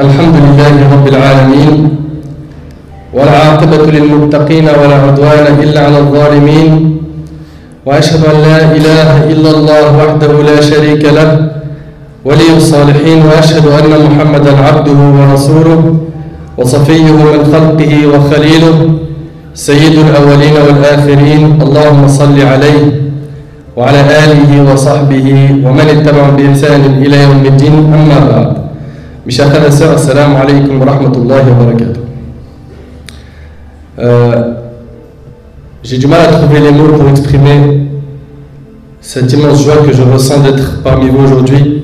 الحمد لله رب العالمين والعاقبة للمتقين ولا عدوان إلا على الظالمين وأشهد أن لا إله إلا الله وحده لا شريك له ولي الصالحين وأشهد أن محمدا عبده ورسوله وصفيه من خلقه وخليله سيد الأولين والآخرين اللهم صل عليه وعلى آله وصحبه ومن اتبع بإحسان إلى يوم الدين أما بعد. Mes chers frères et sœurs, assalamu alaikum wa rahmatullahi wa barakatuh. J'ai du mal à trouver les mots pour exprimer cette immense joie que je ressens d'être parmi vous aujourd'hui.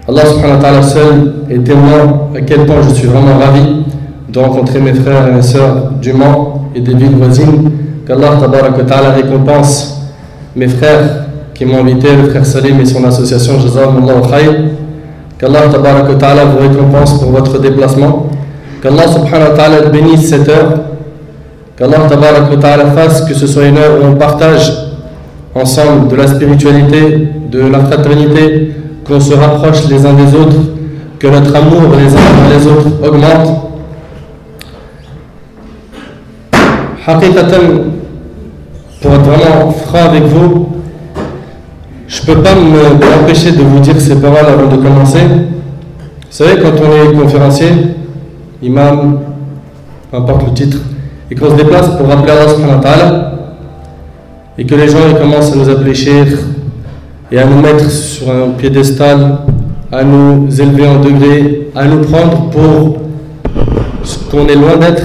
Allah subhanahu wa ta'ala seul est témoin à quel point je suis vraiment ravi de rencontrer mes frères et mes sœurs du Mans et des villes voisines. Qu'Allah tabarak wa ta'ala récompense mes frères qui m'ont invité, le frère Salim et son association Jazakumullahu Khayr. Qu'Allah tabarak wa ta'ala vous récompense pour votre déplacement. Qu'Allah subhanahu wa ta'ala bénisse cette heure. Qu'Allah tabarak wa ta'ala fasse que ce soit une heure où on partage ensemble de la spiritualité, de la fraternité, qu'on se rapproche les uns des autres, que notre amour les uns envers les autres augmente. Haqiqatan, pour être vraiment franc avec vous, je ne peux pas m'empêcher de vous dire ces paroles avant de commencer. Vous savez, quand on est conférencier, imam, peu importe le titre, et qu'on se déplace pour rappeler Allah subhanahu wa ta'ala, et que les gens ils commencent à nous appeler cheikh, et à nous mettre sur un piédestal, à nous élever en degré, à nous prendre pour ce qu'on est loin d'être,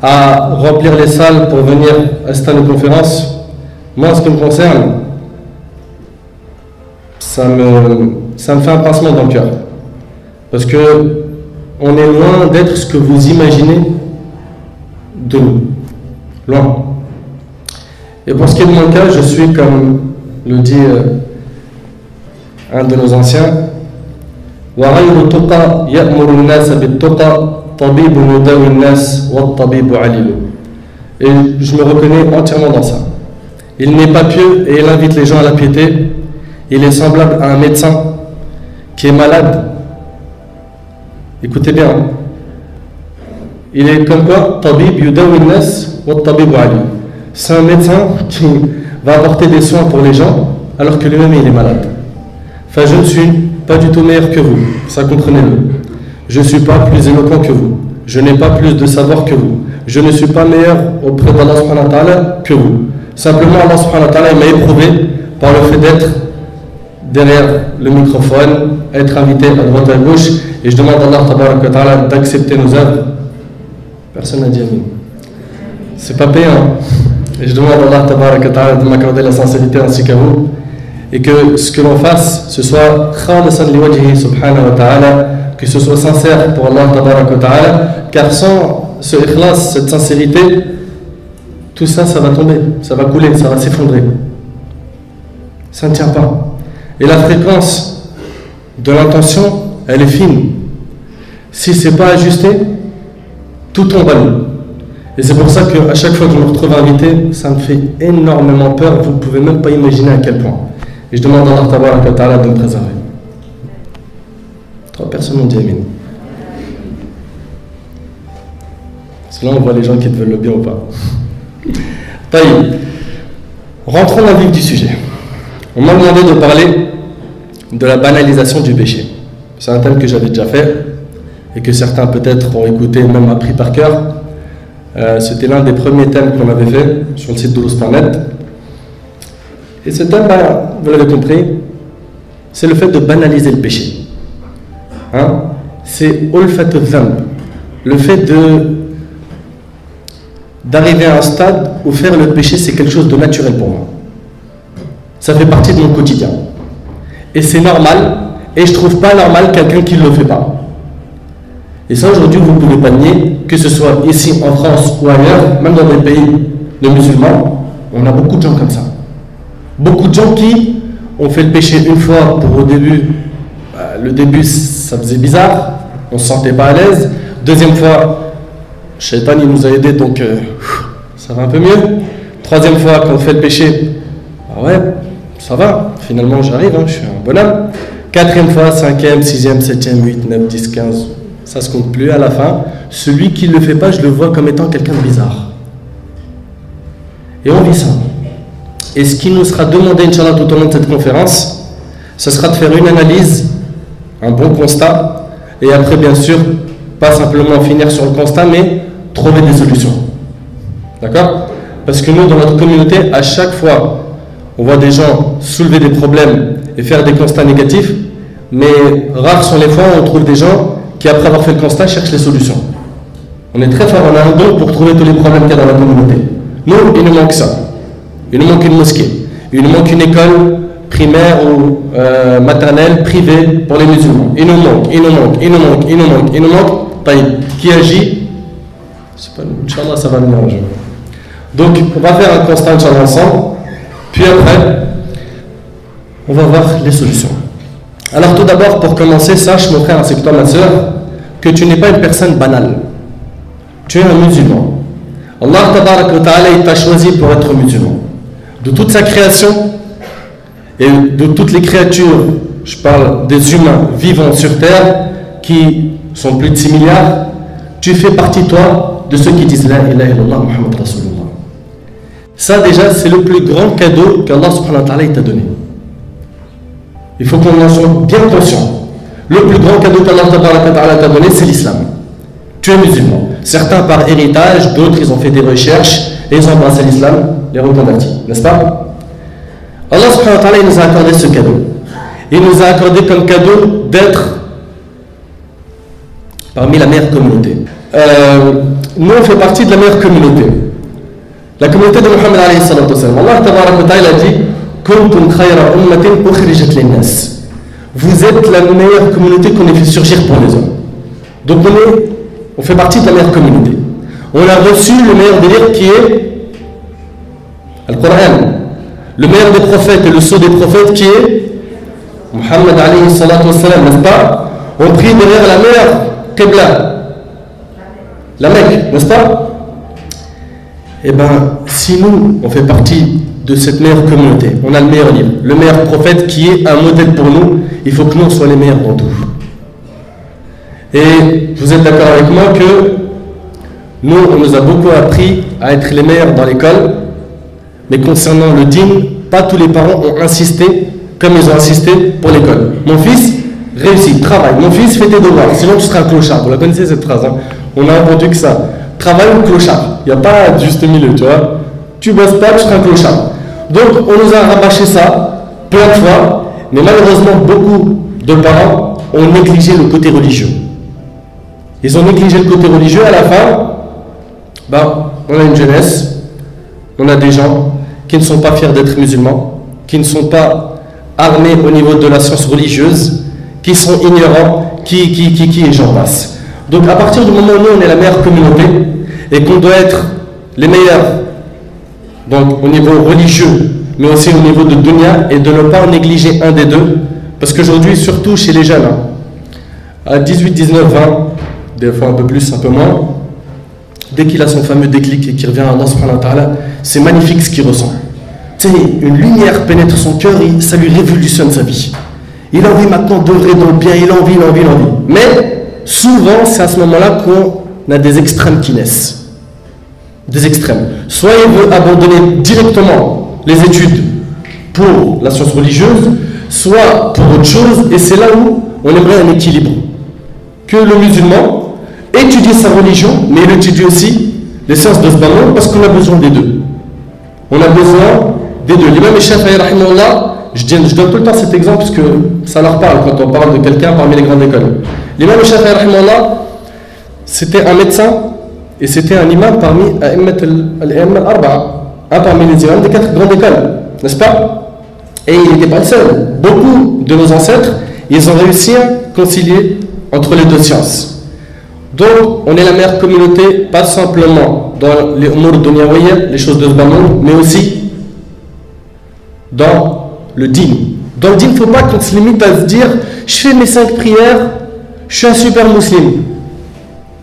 à remplir les salles pour venir assister à nos conférences. Moi, en ce qui me concerne, ça me fait un pincement dans le cœur. Parce que on est loin d'être ce que vous imaginez de nous. Loin. Et pour ce qui est de mon cas, je suis, comme le dit un de nos anciens, et je me reconnais entièrement dans ça. Il n'est pas pieux et il invite les gens à la piété. Il est semblable à un médecin qui est malade. Écoutez bien. Il est comme quoi c'est un médecin qui va apporter des soins pour les gens alors que lui-même il est malade. Enfin, je ne suis pas du tout meilleur que vous, ça comprenez-le. Je ne suis pas plus éloquent que vous. Je n'ai pas plus de savoir que vous. Je ne suis pas meilleur auprès d'Allah subhanahu wa ta'ala que vous. Simplement, Allah subhanahu wa ta'ala m'a éprouvé par le fait d'être derrière le microphone, être invité à droite et à gauche, et je demande à Allah tabarak wa ta'ala d'accepter nos œuvres. Personne n'a dit amin. C'est pas payant. Et je demande à Allah tabarak wa ta'ala de m'accorder la sincérité ainsi qu'à vous, et que ce que l'on fasse, ce soit khalisan li wajhi subhanahu wa ta'ala, que ce soit sincère pour Allah tabarak wa ta'ala, car sans ce ikhlas, cette sincérité, tout ça, ça va tomber, ça va couler, ça va s'effondrer. Ça ne tient pas. Et la fréquence de l'intention, elle est fine. Si ce n'est pas ajusté, tout tombe à l'eau. Et c'est pour ça qu'à chaque fois que je me retrouve invité, ça me fait énormément peur. Vous ne pouvez même pas imaginer à quel point. Et je demande à Allah tabaraka wa ta'ala de me préserver. 3 personnes ont dit amin. Parce que là, on voit les gens qui te veulent le bien ou pas. Taïb. Rentrons dans le vif du sujet. On m'a demandé de parler de la banalisation du péché. C'est un thème que j'avais déjà fait et que certains peut-être ont écouté, même appris par cœur. C'était l'un des premiers thèmes qu'on avait fait sur le site doulouse.net. Et ce thème, vous l'avez compris, c'est le fait de banaliser le péché. Hein? C'est ulfat al-dhanb, le fait d'arriver à un stade où faire le péché c'est quelque chose de naturel pour moi. Ça fait partie de mon quotidien. Et c'est normal, et je ne trouve pas normal quelqu'un qui ne le fait pas. Et ça, aujourd'hui, vous ne pouvez pas nier, que ce soit ici en France ou ailleurs, même dans des pays de musulmans, on a beaucoup de gens comme ça. Beaucoup de gens qui ont fait le péché une fois pour au début. Le début, ça faisait bizarre, on ne se sentait pas à l'aise. Deuxième fois, Shaitan, il nous a aidés, donc ça va un peu mieux. Troisième fois, quand on fait le péché, ouais, ça va, finalement j'arrive, je suis un bonhomme. 4e fois, 5e, 6e, 7e, 8, 9, 10, 15, ça se compte plus. À la fin, celui qui ne le fait pas, je le vois comme étant quelqu'un de bizarre. Et on vit ça. Et ce qui nous sera demandé, Inch'Allah, tout au long de cette conférence, ce sera de faire une analyse, un bon constat, et après, bien sûr, pas simplement finir sur le constat, mais trouver des solutions. D'accord? Parce que nous, dans notre communauté, à chaque fois, on voit des gens soulever des problèmes et faire des constats négatifs, mais rares sont les fois où on trouve des gens qui, après avoir fait le constat, cherchent les solutions. On est très fort, on a un don pour trouver tous les problèmes qu'il y a dans la communauté. Nous, il nous manque ça. Il nous manque une mosquée. Il nous manque une école primaire ou maternelle privée pour les musulmans. Il nous manque. Qui agit? C'est pas nous. Inch'Allah, ça va venir un jour. Donc, on va faire un constat, Inch'Allah, ensemble. Puis après, on va voir les solutions. Alors, tout d'abord, pour commencer, sache, mon frère ainsi que toi, ma soeur, que tu n'es pas une personne banale. Tu es un musulman. Allah Tabarak wa Ta'ala, il t'a choisi pour être musulman. De toute sa création et de toutes les créatures, je parle des humains vivants sur terre, qui sont plus de 6 milliards, tu fais partie, toi, de ceux qui disent La ilaha illallah Muhammad Rasulullah. Ça, déjà, c'est le plus grand cadeau qu'Allah subhanahu wa ta'ala t'a donné. Il faut qu'on en soit bien conscient. Le plus grand cadeau qu'Allah t'a donné, c'est l'islam. Tu es musulman. Certains par héritage, d'autres ils ont fait des recherches et ils ont embrassé l'islam, les reconvertis, n'est-ce pas? Allah subhanahu wa ta'ala il nous a accordé ce cadeau. Il nous a accordé comme cadeau d'être parmi la meilleure communauté. Nous on fait partie de la meilleure communauté. La communauté de Muhammad alayhi salatu wa sallam. Allah tabarak wa ta'ala a dit Kuntum khayra ummatin ukhrijat linnas. Vous êtes la meilleure communauté qu'on ait fait surgir pour les hommes. Donc on fait partie de la meilleure communauté. On a reçu le meilleur des livres qui est le Coran. Le meilleur des prophètes et le sceau des prophètes qui est Muhammad alayhi salatu wa sallam, n'est-ce pas? On prie derrière la meilleure Qibla, la Mecque, n'est-ce pas? Eh bien, si nous, on fait partie de cette meilleure communauté, on a le meilleur livre, le meilleur prophète qui est un modèle pour nous, il faut que nous soyons les meilleurs dans tout. Et vous êtes d'accord avec moi que nous, on nous a beaucoup appris à être les meilleurs dans l'école, mais concernant le dîn, pas tous les parents ont insisté comme ils ont insisté pour l'école. Mon fils réussit, travaille. Mon fils fait tes devoirs, sinon tu seras un clochard. Vous la connaissez cette phrase, hein? On a entendu que ça. Travail ou clochard. Il n'y a pas de juste milieu, tu vois. Tu bosses pas, tu seras un clochard. Donc on nous a rabâché ça plein de fois, mais malheureusement beaucoup de parents ont négligé le côté religieux. Ils ont négligé le côté religieux. À la fin, on a une jeunesse, on a des gens qui ne sont pas fiers d'être musulmans, qui ne sont pas armés au niveau de la science religieuse, qui sont ignorants, et j'en passe. Donc à partir du moment où nous on est la meilleure communauté et qu'on doit être les meilleurs, donc au niveau religieux, mais aussi au niveau de dunya, et de ne pas négliger un des deux, parce qu'aujourd'hui, surtout chez les jeunes, à 18, 19, 20, des fois un peu plus, un peu moins, dès qu'il a son fameux déclic et qu'il revient à Allah subhanahu wa ta'ala, c'est magnifique ce qu'il ressent. Tu sais, une lumière pénètre son cœur et ça lui révolutionne sa vie. Il a envie maintenant d'œuvrer dans le bien, il a envie. Mais souvent, c'est à ce moment-là qu'on a des extrêmes qui naissent. Des extrêmes. Soit il veut abandonner directement les études pour la science religieuse, soit pour autre chose, et c'est là où on aimerait un équilibre. Que le musulman étudie sa religion, mais il étudie aussi les sciences de ce bas monde, parce qu'on a besoin des deux. On a besoin des deux. L'imam Shafi'i, rahimahullah, je donne tout le temps cet exemple, parce que ça leur parle quand on parle de quelqu'un parmi les grandes écoles. L'imam Shafi'i, rahimahullah, c'était un médecin, et c'était un imam parmi parmi les imams des 4 grandes écoles, n'est-ce pas? Et il n'était pas le seul. Beaucoup de nos ancêtres, ils ont réussi à concilier entre les deux sciences. Donc, on est la meilleure communauté, pas simplement dans les umur dunyawiyya, les choses de ce bas monde, mais aussi dans le dîn. Dans le dîn, il ne faut pas qu'on se limite à se dire « Je fais mes 5 prières, je suis un super musulman ».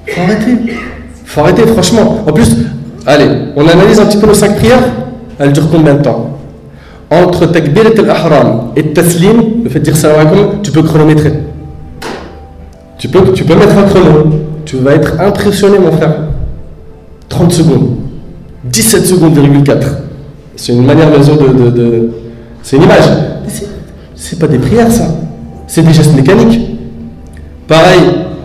Il faut arrêter. Il faut arrêter, franchement. En plus, allez, on analyse un petit peu nos 5 prières. Elles durent combien de temps? Entre takbirat al-ihram et taslim, le fait de dire salam alaikum, tu peux chronométrer. Tu peux mettre un chrono. Tu vas être impressionné, mon frère. 30 secondes. 17 secondes,4. C'est une manière de c'est une image. C'est pas des prières, ça. C'est des gestes mécaniques. Pareil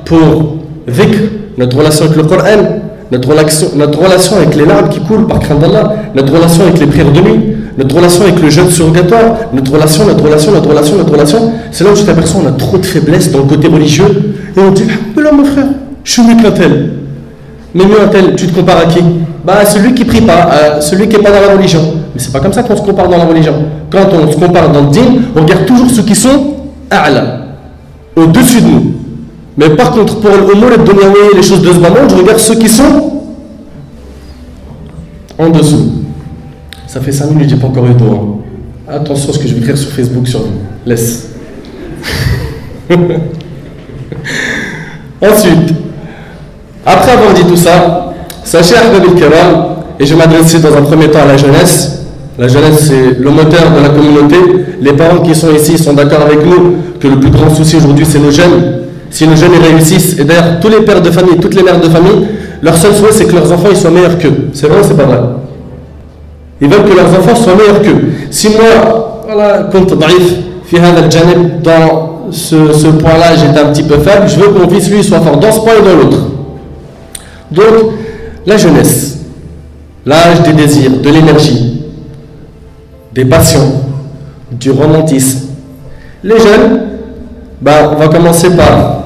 pour dhikr, notre relation avec le Coran, notre relation avec les larmes qui coulent par crainte d'Allah, notre relation avec les prières de nuit, notre relation avec le jeûne surrogatoire, notre relation. C'est là où tu t'aperçois on a trop de faiblesse dans le côté religieux. Et on dit, mais là mon frère, je suis mieux qu'un tel. Mais mieux un tel, tu te compares à qui? Bah celui qui prie pas, celui qui n'est pas dans la religion. Mais c'est pas comme ça qu'on se compare dans la religion. Quand on se compare dans le dîn, on regarde toujours ceux qui sont a'la, au-dessus de nous. Mais par contre, pour l'umur et le les choses de ce moment, je regarde ceux qui sont en dessous. Ça fait 5 minutes, j'ai pas encore eu d'eau. Attention à ce que je vais écrire sur Facebook sur vous. Laisse. Ensuite, après avoir dit tout ça, sachez Ahbab al-Kiram, et je vais m'adresser dans un premier temps à la jeunesse. La jeunesse, c'est le moteur de la communauté. Les parents qui sont ici sont d'accord avec nous que le plus grand souci aujourd'hui, c'est nos jeunes. Si nos jeunes y réussissent, et d'ailleurs tous les pères de famille, toutes les mères de famille, leur seul souhait, c'est que leurs enfants ils soient meilleurs qu'eux. C'est vrai ou c'est pas vrai? Ils veulent que leurs enfants soient meilleurs qu'eux. Si moi, voilà, compte daif, dans ce point-là, j'étais un petit peu faible, je veux que mon fils, lui, soit fort dans ce point et dans l'autre. Donc, la jeunesse, l'âge des désirs, de l'énergie, des passions, du romantisme. Les jeunes, on va commencer par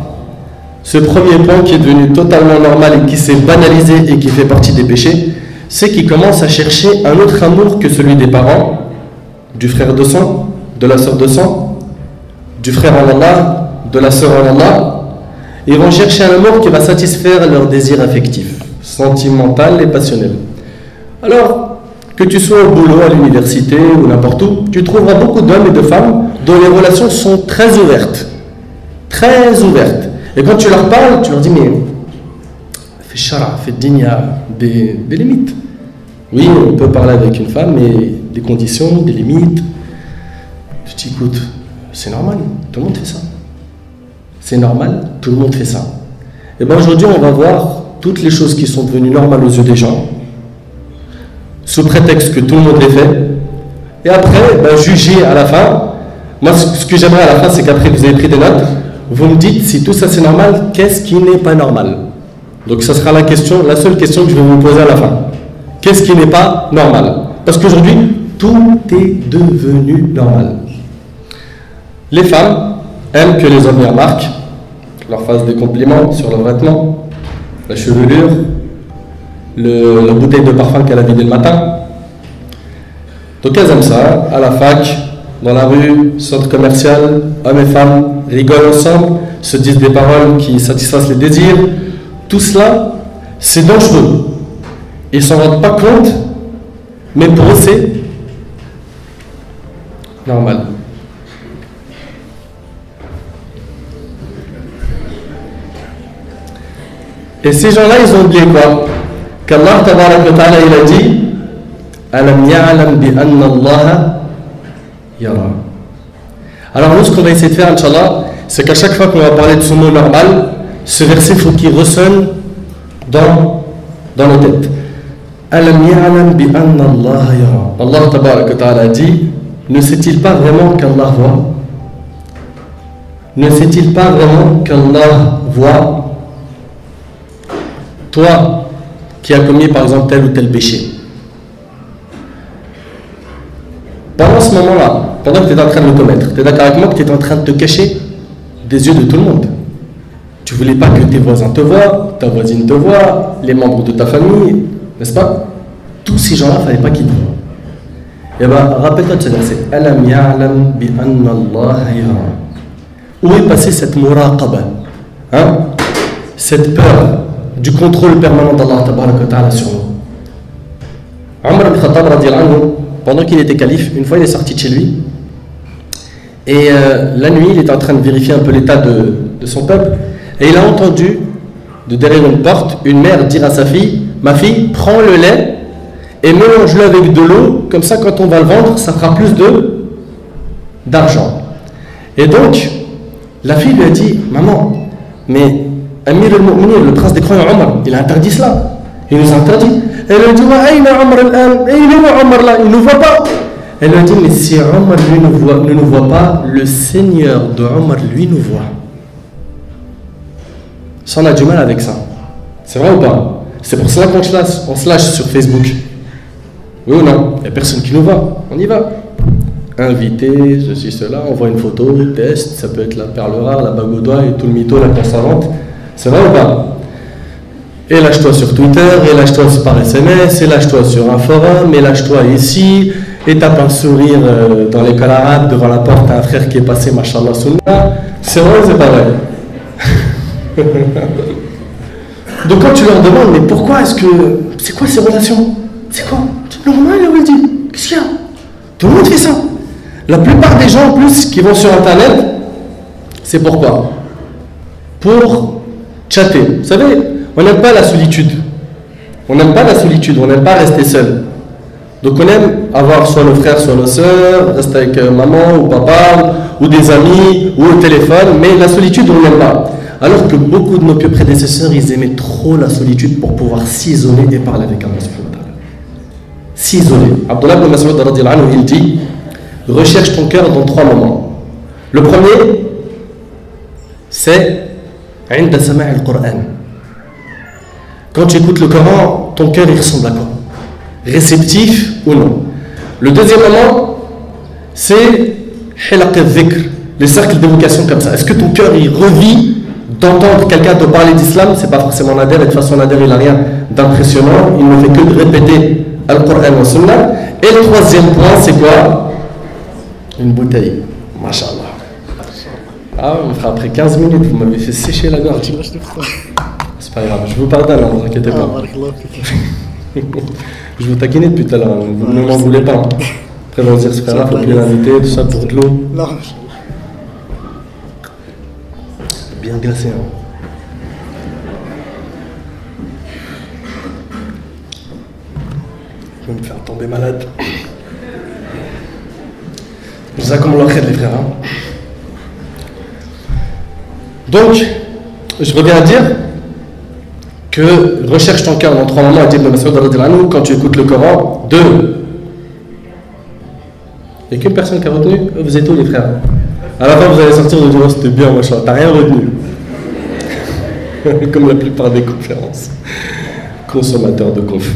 ce premier point qui est devenu totalement normal et qui s'est banalisé et qui fait partie des péchés, c'est qu'ils commencent à chercher un autre amour que celui des parents, du frère de sang, de la sœur de sang, du frère en Allah, de la sœur en Allah. Ils vont chercher un amour qui va satisfaire leurs désirs affectifs, sentimental et passionnel. Alors, que tu sois au boulot, à l'université ou n'importe où, tu trouveras beaucoup d'hommes et de femmes dont les relations sont très ouvertes. Très ouvertes. Et quand tu leur parles, tu leur dis, mais fait shara, fait digne, des limites. Oui, on peut parler avec une femme, mais des conditions, des limites. Tu te dis, écoute, c'est normal, tout le monde fait ça. C'est normal, tout le monde fait ça. Et bien aujourd'hui, on va voir toutes les choses qui sont devenues normales aux yeux des gens, sous prétexte que tout le monde les fait. Et après, juger à la fin. Moi, ce que j'aimerais à la fin, c'est qu'après vous avez pris des notes, vous me dites si tout ça c'est normal, qu'est-ce qui n'est pas normal? Donc ça sera la seule question que je vais vous poser à la fin. Qu'est-ce qui n'est pas normal? Parce qu'aujourd'hui, tout est devenu normal. Les femmes aiment que les hommes y remarquent, leur fassent des compliments sur leurs vêtements, la chevelure, la bouteille de parfum qu'elle a vidée le matin. Donc elles aiment ça, à la fac, dans la rue, centre commercial, hommes et femmes rigolent ensemble, se disent des paroles qui satisfassent les désirs. Tout cela, c'est dangereux. Ils ne s'en rendent pas compte, mais pour eux, c'est normal. Et ces gens-là, ils ont oublié quoi? Qu'Allah tabarak wa ta'ala, il a dit Alam ya'lam bi anna Allah yara. Alors nous, ce qu'on va essayer de faire, Inch'Allah, c'est qu'à chaque fois qu'on va parler de ce mot normal, ce verset, il faut qu'il ressonne dans nos têtes. Alam ya'lam bi anna Allah yara. Allah tabarak wa ta'ala a dit, ne sait-il pas vraiment qu'Allah voit? Ne sait-il pas vraiment qu'Allah voit? Toi, qui as commis par exemple tel ou tel péché, pendant ce moment-là, pendant que tu es en train de le commettre, tu es d'accord avec moi que tu es en train de te cacher des yeux de tout le monde. Tu ne voulais pas que tes voisins te voient, ta voisine te voit, les membres de ta famille, n'est-ce pas? Tous ces gens-là, il ne fallait pas qu'ils te voient. Et bien, rappelle-toi de ce verset. Alam ya'lam bi anna Allah yara. Où est passée cette muraqaba, cette peur du contrôle permanent d'Allah tabaraka wa ta'ala sur nous? Omar ibn Khattab radiyallahu anhu, pendant qu'il était calife, une fois il est sorti de chez lui et la nuit il était en train de vérifier un peu l'état de son peuple et il a entendu de derrière une porte une mère dire à sa fille: ma fille, prends le lait et mélange-le avec de l'eau, comme ça quand on va le vendre, ça fera plus d'argent. Et donc, la fille lui a dit, maman, mais Amir al-Mu'minin, le prince des croyants Omar, il a interdit cela. Il nous a interdit. Elle lui a dit, il ne nous voit pas. Elle lui a dit, mais si Omar lui ne nous voit pas, le Seigneur de Omar lui nous voit. Ça, on a du mal avec ça. C'est vrai ou pas? C'est pour cela qu'on se lâche sur Facebook. Oui ou non? Il n'y a personne qui nous voit. On y va. Invité, ceci, cela, on voit une photo, test, ça peut être la perle rare, la bague au doigt et tout le mytho, la conservante. C'est vrai ou pas? Et lâche-toi sur Twitter, et lâche-toi par SMS, et lâche-toi sur un forum, et lâche-toi ici, et tape un sourire dans l'école arabe devant la porte à un frère qui est passé, machallah, sunna. C'est vrai ou c'est pas vrai? Donc quand tu leur demandes, mais pourquoi est-ce que... C'est quoi ces relations? C'est quoi? C'est normal, elle dit. Qu'est-ce qu'il y a? Tout le monde fait ça. La plupart des gens, en plus, qui vont sur Internet, c'est pourquoi? Pour chatter. Vous savez, on n'aime pas la solitude. On n'aime pas la solitude, on n'aime pas rester seul. Donc on aime avoir soit nos frères, soit nos sœurs, rester avec maman ou papa, ou des amis, ou au téléphone, mais la solitude, on n'aime pas. Alors que beaucoup de nos pieux prédécesseurs, ils aimaient trop la solitude pour pouvoir s'isoler et parler avec Allah subhanahu wa ta'ala. S'isoler. Abdullah ibn Mas'ud radiyallahu anhu, il dit, recherche ton cœur dans 3 moments. Le premier, c'est عند سماع القرآن. Quand tu écoutes le Coran, ton cœur il ressemble à quoi? Réceptif ou non? Le deuxième moment, c'est حلق الذكر, les cercles d'évocation comme ça. Est-ce que ton cœur il revit d'entendre quelqu'un te parler d'islam? C'est pas forcément Nader, et de toute façon Nader il n'a rien d'impressionnant, il ne fait que de répéter Al-Qur'an wa Sunnah. Et le troisième point, c'est quoi? Une bouteille. Masha'Allah. Ah, on fera après 15 minutes, vous m'avez fait sécher la gorge. C'est pas grave, je vous pardonne, ne vous inquiétez pas. Je vous taquinais depuis tout à l'heure, ne m'en voulez pas. Après, on va dire, ce frère-là, il faut plus l'inviter, tout ça pour de l'eau. Bien glacé, hein. Je vais me faire tomber malade. Je sais comment on les frères. Hein. Donc, je reviens à dire que recherche ton cœur dans 3 moments, quand tu écoutes le Coran. 2. Il n'y a qu'une personne qui a retenu. Vous êtes où les frères? À la fin vous allez sortir de dire oh, c'était bien, machin. T'as rien retenu. Comme la plupart des conférences. Consommateurs de conf.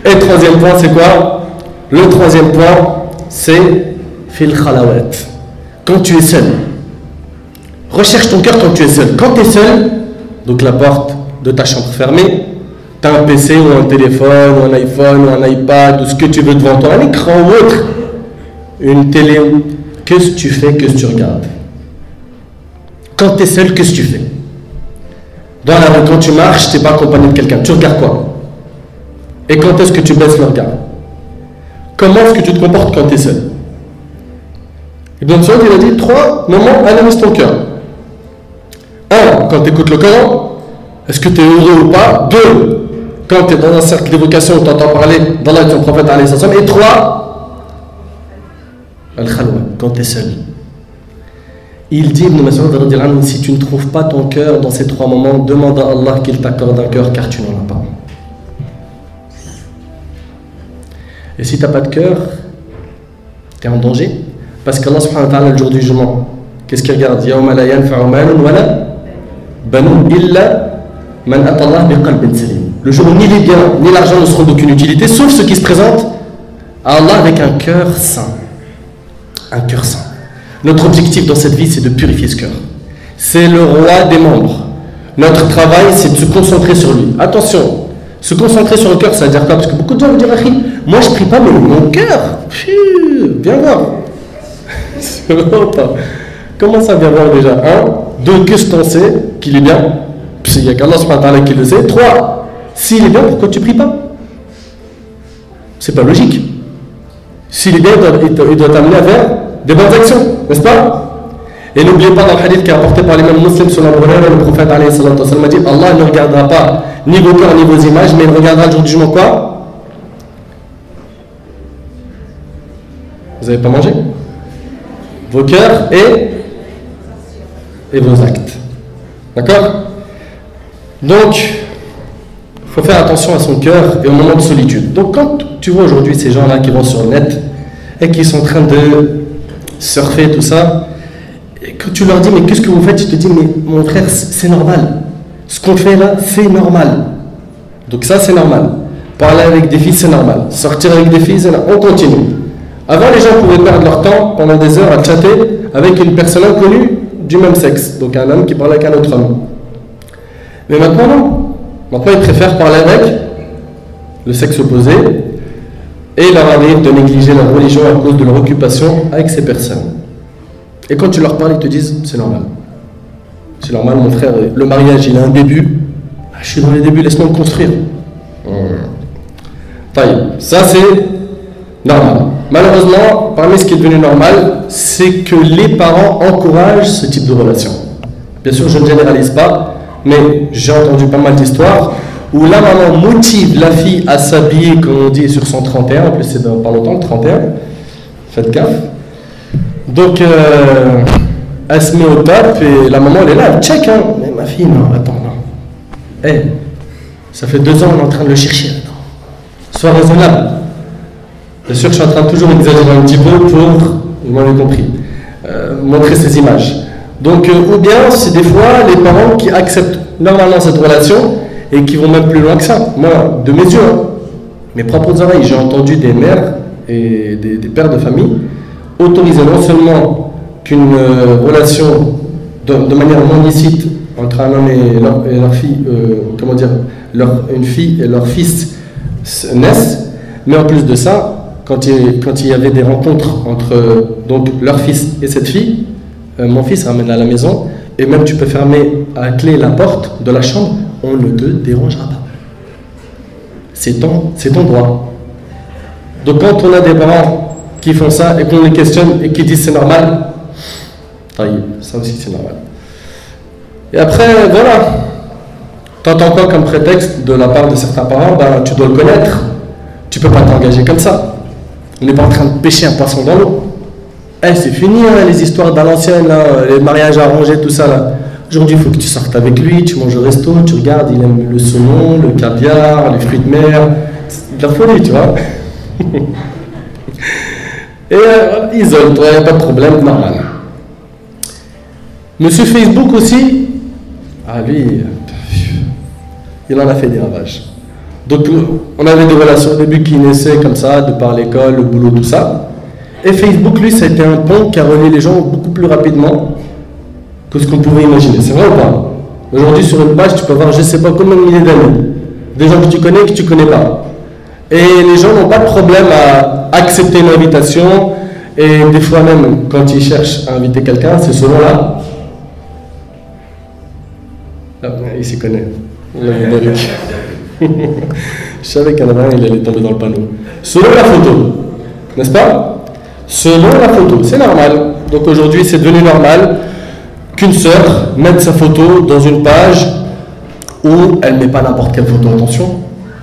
Et le 3e point, c'est quoi? Le 3e point, c'est fil khalawat. Quand tu es seul. Recherche ton cœur quand tu es seul. Quand tu es seul, donc la porte de ta chambre fermée, tu as un PC ou un téléphone ou un iPhone ou un iPad ou ce que tu veux devant toi, un écran ou autre, une télé, qu'est-ce que tu fais, qu'est-ce que tu regardes? Quand tu es seul, qu'est-ce que tu fais? Dans la rue, quand tu marches, tu n'es pas accompagné de quelqu'un, tu regardes quoi? Et quand est-ce que tu baisses le regard? Comment est-ce que tu te comportes quand tu es seul? Et bien sûr, il a dit 3 moments, analyse ton cœur. 1. Quand tu écoutes le Coran, est-ce que tu es heureux ou pas? 2. Quand tu es dans un cercle d'évocation où tu entends parler d'Allah et de son prophète. Et 3. Al-Khalwa, quand tu es seul. Il dit, Ibn Mas'ud, si tu ne trouves pas ton cœur dans ces 3 moments, demande à Allah qu'il t'accorde un cœur car tu n'en as pas. Et si tu n'as pas de cœur, tu es en danger. Parce qu'Allah subhanahu wa ta'ala, le jour du jugement, qu'est-ce qu'il regarde? Yawma la yanfa'u malun wala banun illa man ata Allah biqalbin salim. Le jour où ni les biens ni l'argent ne seront d'aucune utilité, sauf ceux qui se présentent à Allah avec un cœur saint. Un cœur saint. Notre objectif dans cette vie, c'est de purifier ce cœur. C'est le roi des membres. Notre travail, c'est de se concentrer sur lui. Attention, se concentrer sur le cœur, ça veut dire quoi? Parce que beaucoup de gens vont dire, moi je prie pas, mais mon cœur, viens voir. C'est vraiment pas. Comment ça vient voir déjà? 1, 2, qu'est-ce que t'en sais qu'il est bien? Il n'y a qu'Allah subhanahu wa ta'ala qui le sait. 3, s'il est bien, pourquoi tu pries pas? C'est pas logique. S'il est bien, il doit t'amener à faire des bonnes actions, n'est-ce pas? Et n'oubliez pas dans le hadith qui est rapporté par l'imam muslim sur le prophète a dit Allah ne regardera pas ni vos cœurs ni vos images, mais il regardera le jour du jugement quoi? vous n'avez pas mangé. Vos cœurs et vos actes. D'accord? Donc, il faut faire attention à son cœur et au moment de solitude. Donc, quand tu vois aujourd'hui ces gens-là qui vont sur le net et qui sont en train de surfer, tout ça, et que tu leur dis, mais qu'est-ce que vous faites? Je te dis, mais mon frère, c'est normal. Ce qu'on fait là, c'est normal. Donc ça, c'est normal. Parler avec des filles, c'est normal. Sortir avec des filles, c'est normal. On continue. Avant, les gens pouvaient perdre leur temps pendant des heures à chatter avec une personne inconnue du même sexe. Donc un homme qui parle avec un autre homme. Mais maintenant, non. Maintenant, ils préfèrent parler avec le sexe opposé et il leur arrive de négliger leur religion à cause de leur occupation avec ces personnes. Et quand tu leur parles, ils te disent, c'est normal. C'est normal, mon frère, le mariage, il a un début. Ah, je suis dans les débuts, laisse-moi me construire. Ça, c'est normal. Malheureusement, parmi ce qui est devenu normal, c'est que les parents encouragent ce type de relation. Bien sûr, je ne généralise pas, mais j'ai entendu pas mal d'histoires où la maman motive la fille à s'habiller, comme on dit, sur son 31. En plus, c'est dans pas longtemps, le 31. Faites gaffe. Donc, elle se met au top et la maman, elle est là, elle check, hein. Mais ma fille, non, attends, non. Hey, ça fait 2 ans, on est en train de le chercher. Non. Sois raisonnable. Bien sûr, je suis en train de toujours exagérer un petit peu pour, vous m'avez compris, montrer ces images. Donc, ou bien, c'est des fois les parents qui acceptent normalement cette relation et qui vont même plus loin que ça. Moi, de mes yeux, hein, mes propres oreilles, j'ai entendu des mères et des pères de famille autoriser non seulement qu'une relation de manière non licite entre un homme et leur fille, comment dire, une fille et leur fils naissent, mais en plus de ça, quand il y avait des rencontres entre donc leur fils et cette fille, mon fils ramène à la maison, et même tu peux fermer à clé la porte de la chambre, on ne te dérangera pas. C'est ton droit. Donc quand on a des parents qui font ça et qu'on les questionne et qui disent c'est normal, ça aussi c'est normal. Et après, voilà, t'entends quoi comme prétexte de la part de certains parents? Ben, tu dois le connaître, tu peux pas t'engager comme ça. On n'est pas en train de pêcher un poisson dans l'eau. C'est fini, hein, les histoires d'à l'ancienne, les mariages arrangés, tout ça. Là. Aujourd'hui, il faut que tu sortes avec lui, tu manges au resto, tu regardes, il aime le saumon, le caviar, les fruits de mer. C'est de la folie, tu vois. Et isole-toi, il n'y a pas de problème, normal. Monsieur Facebook aussi, lui, il en a fait des ravages. Donc, on avait des relations au début qui naissaient comme ça, de par l'école, le boulot, tout ça. Et Facebook, lui, ça a été un pont qui a relié les gens beaucoup plus rapidement que ce qu'on pouvait imaginer. C'est vrai ou pas? Aujourd'hui, sur une page, tu peux avoir je ne sais pas combien de milliers d'amis. Des gens que tu connais et que tu ne connais pas. Et les gens n'ont pas de problème à accepter une invitation. Et des fois même, quand ils cherchent à inviter quelqu'un, c'est selon là. Il s'y connaît. Je savais qu'un avait il allait tomber dans le panneau. Selon la photo, n'est-ce pas? Selon la photo, c'est normal. Donc aujourd'hui, c'est devenu normal qu'une sœur mette sa photo dans une page où elle ne met pas n'importe quelle photo, attention.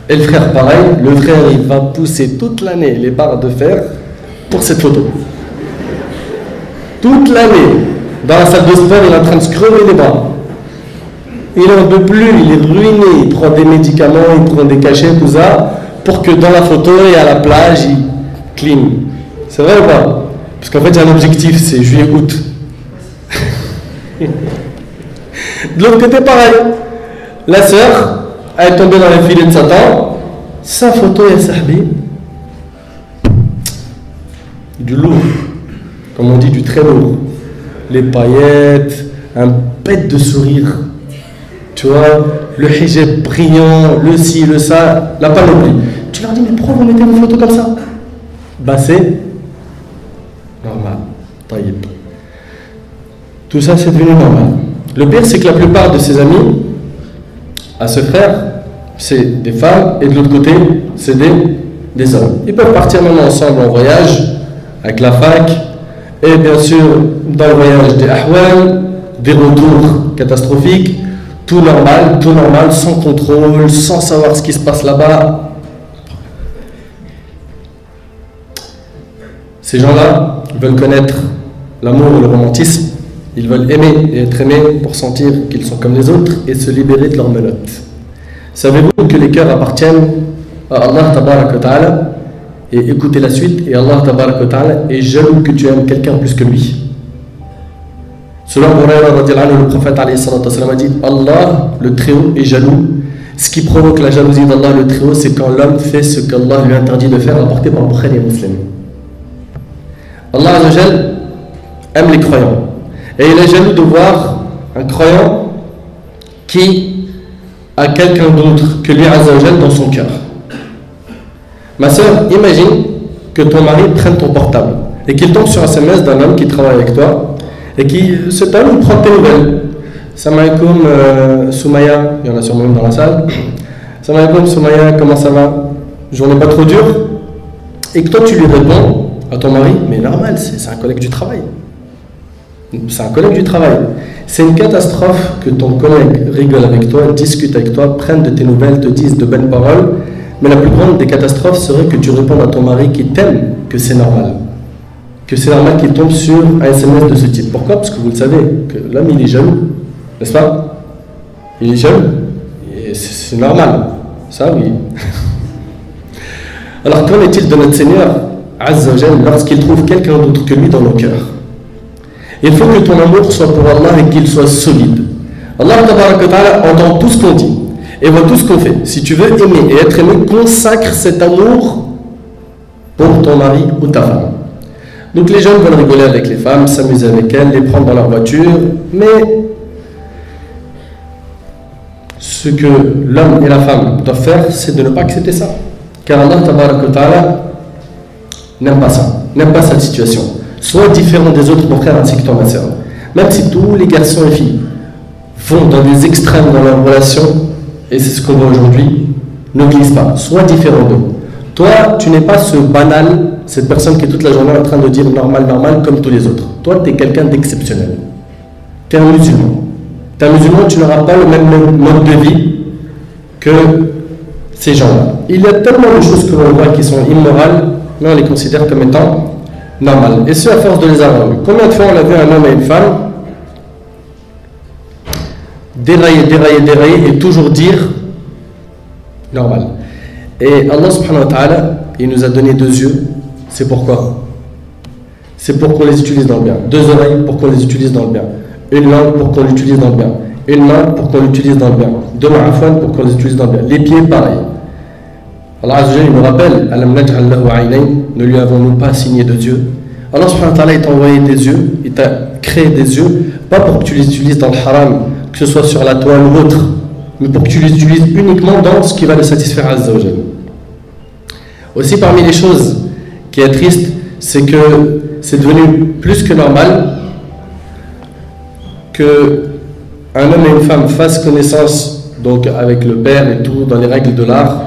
Et le frère, pareil, le frère, il va pousser toute l'année les barres de fer pour cette photo. Toute l'année, dans la salle de sport, il est en train de se crever les bras. Il n'en peut plus, il est ruiné, il prend des médicaments, il prend des cachets, tout ça, pour que dans la photo et à la plage, il clean. C'est vrai ou pas? Parce qu'en fait, j'ai un objectif, c'est juillet-août. De l'autre côté, pareil. La sœur, elle est tombée dans les filets de Satan. Sa photo est sahbi. Du lourd. Comme on dit, du très lourd. Les paillettes, un bête de sourire. Tu vois, le hijab brillant, le ci, le ça, la panoplie. Tu leur dis, mais pourquoi vous mettez vos photos comme ça? Bah c'est normal. Taïb. Tout ça, c'est devenu normal. Le pire, c'est que la plupart de ses amis, à ce frère, c'est des femmes, et de l'autre côté, c'est des hommes. Ils peuvent partir maintenant ensemble en voyage, avec la fac, et bien sûr, dans le voyage des ahwal, des retours catastrophiques, tout normal, sans contrôle, sans savoir ce qui se passe là-bas. Ces gens-là veulent connaître l'amour et le romantisme. Ils veulent aimer et être aimés pour sentir qu'ils sont comme les autres et se libérer de leurs menottes. Savez-vous que les cœurs appartiennent à Allah Tabarak wa Ta'ala? Et écoutez la suite, et Allah Tabarak wa Ta'ala est jaloux que tu aimes quelqu'un plus que lui. Selon Abu Hurayra radiyallahu anhu, le prophète alayhi salatu wa sallam a dit: Allah, le Très-Haut, est jaloux. Ce qui provoque la jalousie d'Allah, le Très-Haut, c'est quand l'homme fait ce qu'Allah lui interdit de faire, rapporté par Bukhari et Muslim. Allah Azzawajal aime les croyants. Et il est jaloux de voir un croyant qui a quelqu'un d'autre que lui Azzawajal dans son cœur. Ma soeur, imagine que ton mari prenne ton portable et qu'il tombe sur un SMS d'un homme qui travaille avec toi et qui, cet homme, prend tes nouvelles. Salam alaikum Soumaya, il y en a sûrement une dans la salle. Salam alaikum Soumaya, comment ça va? Journée pas trop dure? Et que toi tu lui réponds à ton mari: mais normal, c'est un collègue du travail. C'est un collègue du travail. C'est une catastrophe que ton collègue rigole avec toi, discute avec toi, prenne de tes nouvelles, te dise de belles paroles. Mais la plus grande des catastrophes serait que tu répondes à ton mari qui t'aime que c'est normal. Que c'est normal qu'il tombe sur un SMS de ce type. Pourquoi? Parce que vous le savez, que l'homme il est jaloux. N'est-ce pas? Il est jaloux. C'est normal. Ça, oui. Alors, qu'en est-il de notre Seigneur Azza wa Jal lorsqu'il trouve quelqu'un d'autre que lui dans nos cœurs? Il faut que ton amour soit pour Allah et qu'il soit solide. Allah Ta'ala entend tout ce qu'on dit et voit tout ce qu'on fait. Si tu veux aimer et être aimé, consacre cet amour pour ton mari ou ta femme. Donc les jeunes veulent rigoler avec les femmes, s'amuser avec elles, les prendre dans leur voiture, mais ce que l'homme et la femme doivent faire, c'est de ne pas accepter ça. Car Allah Ta'ala n'aime pas ça, n'aime pas cette situation. Sois différent des autres, mon frère, ainsi que toi, ma soeur. Même si tous les garçons et filles vont dans des extrêmes dans leur relation, et c'est ce qu'on voit aujourd'hui, ne glisse pas, sois différent d'eux. Toi, tu n'es pas ce banal, cette personne qui est toute la journée en train de dire normal, normal, comme tous les autres. Toi, tu es quelqu'un d'exceptionnel. Tu es un musulman. Tu es un musulman, tu n'auras pas le même mode de vie que ces gens-là. Il y a tellement de choses que l'on voit qui sont immorales, mais on les considère comme étant normales. Et ce, à force de les avoir vus. Combien de fois on a vu un homme et une femme dérailler et toujours dire normal. Et Allah subhanahu wa ta'ala, il nous a donné 2 yeux. C'est pourquoi? C'est pour qu'on les utilise dans le bien. 2 oreilles pour qu'on les utilise dans le bien. Une langue pour qu'on l'utilise dans le bien. Une main pour qu'on l'utilise dans le bien. 2 mains pour qu'on les utilise dans le bien. Les pieds, pareil. Allah Azza wa Jalla nous rappelle: Alam naj'al lahu 'aynayn, ne lui avons-nous pas assigné 2 yeux? Allah subhanahu wa ta'ala, il t'a envoyé des yeux, il t'a créé des yeux, pas pour que tu les utilises dans le haram, que ce soit sur la toile ou autre, mais pour que tu les utilises uniquement dans ce qui va le satisfaire Azza wa Jalla. Aussi, parmi les choses qui est triste, c'est que c'est devenu plus que normal que un homme et une femme fassent connaissance donc avec le père et tout dans les règles de l'art,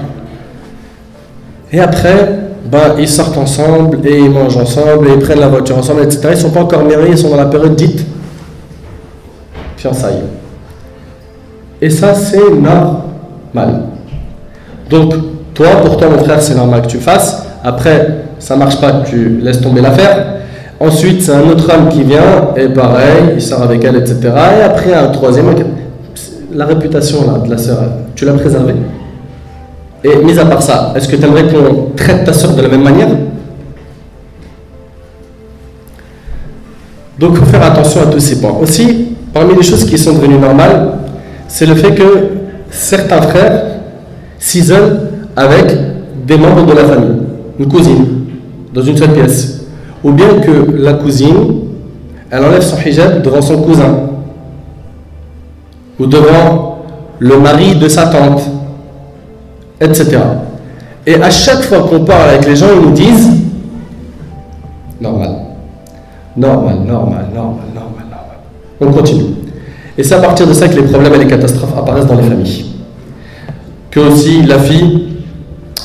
et après ils sortent ensemble et ils mangent ensemble et ils prennent la voiture ensemble, etc. Ils ne sont pas encore mariés, ils sont dans la période dite fiançailles. Et ça, c'est normal. Donc toi, pour toi, mon frère, c'est normal que tu fasses. Après, ça ne marche pas, tu laisses tomber l'affaire. Ensuite, c'est un autre homme qui vient, et pareil, il sort avec elle, etc. Et après, un troisième. La réputation là, de la sœur, tu l'as préservée. Et mis à part ça, est-ce que tu aimerais qu'on traite ta sœur de la même manière? Donc, il faut faire attention à tous ces points. Aussi, parmi les choses qui sont devenues normales, c'est le fait que certains frères s'isolent avec des membres de la famille, une cousine, dans une seule pièce. Ou bien que la cousine, elle enlève son hijab devant son cousin, ou devant le mari de sa tante, etc. Et à chaque fois qu'on parle avec les gens, ils nous disent normal. Normal, normal, normal, normal, normal. On continue. Et c'est à partir de ça que les problèmes et les catastrophes apparaissent dans les familles. Que aussi la fille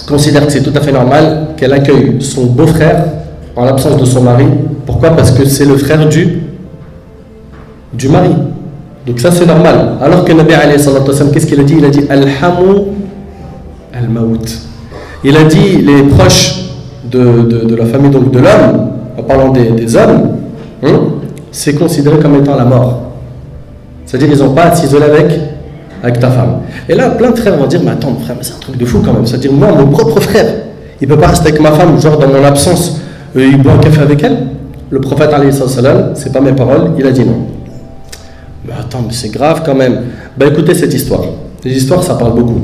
considère que c'est tout à fait normal qu'elle accueille son beau-frère en l'absence de son mari. Pourquoi? Parce que c'est le frère du mari. Donc ça c'est normal. Alors que Nabi alayhi salatu wa sallam, qu'est-ce qu'il a dit? Il a dit Al-Hamu al-Maout. Il a dit les proches de la famille donc de l'homme, en parlant des hommes, c'est considéré comme étant la mort. C'est-à-dire qu'ils n'ont pas à s'isoler avec ta femme. Et là, plein de frères vont dire, mais attends, frère, mais c'est un truc de fou quand même. C'est-à-dire, moi, mon propre frère, il ne peut pas rester avec ma femme, genre dans mon absence, il boit un café avec elle. Le prophète, alayhi salam, c'est pas mes paroles, il a dit non. Mais attends, mais c'est grave quand même. Ben écoutez cette histoire. Les histoires, ça parle beaucoup.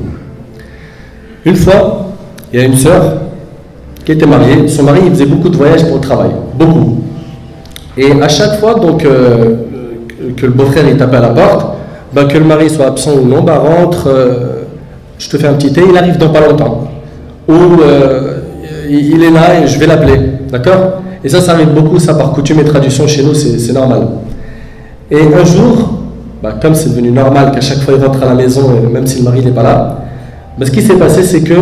Une fois, il y a une sœur qui était mariée. Son mari, il faisait beaucoup de voyages pour le travail. Beaucoup. Et à chaque fois, donc, que le beau-frère il tapait à la porte, ben, que le mari soit absent ou non, ben, rentre, je te fais un petit thé, il arrive dans pas longtemps. Ou il est là et je vais l'appeler. D'accord? Et ça arrive beaucoup, ça par coutume et tradition chez nous, c'est normal. Et un jour, bah, comme c'est devenu normal qu'à chaque fois il rentre à la maison, même si le mari n'est pas là, bah, ce qui s'est passé, c'est que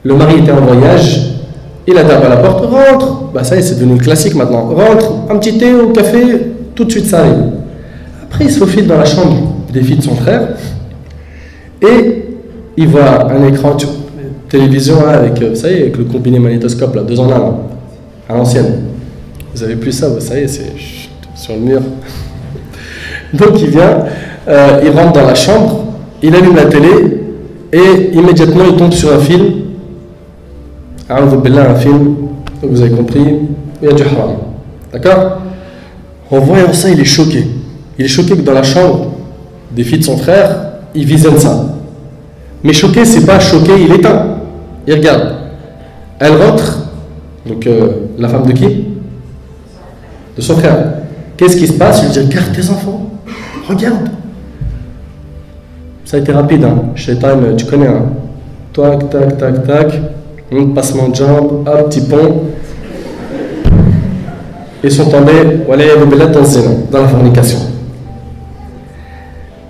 le mari était en voyage, il a tapé à la porte, rentre, bah, ça y est, c'est devenu classique maintenant, rentre, un petit thé au café, tout de suite ça arrive. Après, il se faufile dans la chambre des filles de son frère, et il voit un écran télévision là, avec, vous savez, avec le combiné magnétoscope, là, 2 en 1, là, à l'ancienne. Vous avez plus ça, vous savez, c'est sur le mur. Donc il vient, il rentre dans la chambre, il allume la télé et immédiatement il tombe sur un film. Un film, vous avez compris, il y a du haram. D'accord? En voyant ça, il est choqué. Il est choqué que dans la chambre des filles de son frère, il visionne ça. Mais choqué, c'est pas choqué, il éteint. Il regarde. Elle rentre, donc la femme de qui? De son frère. Qu'est-ce qui se passe? Je lui dis, regarde tes enfants, regarde. Ça a été rapide, hein. Shaitan, tu connais, hein. Tac, tac, tac, tac, passement de jambes, hop, petit pont. Ils sont tombés, dans la fornication.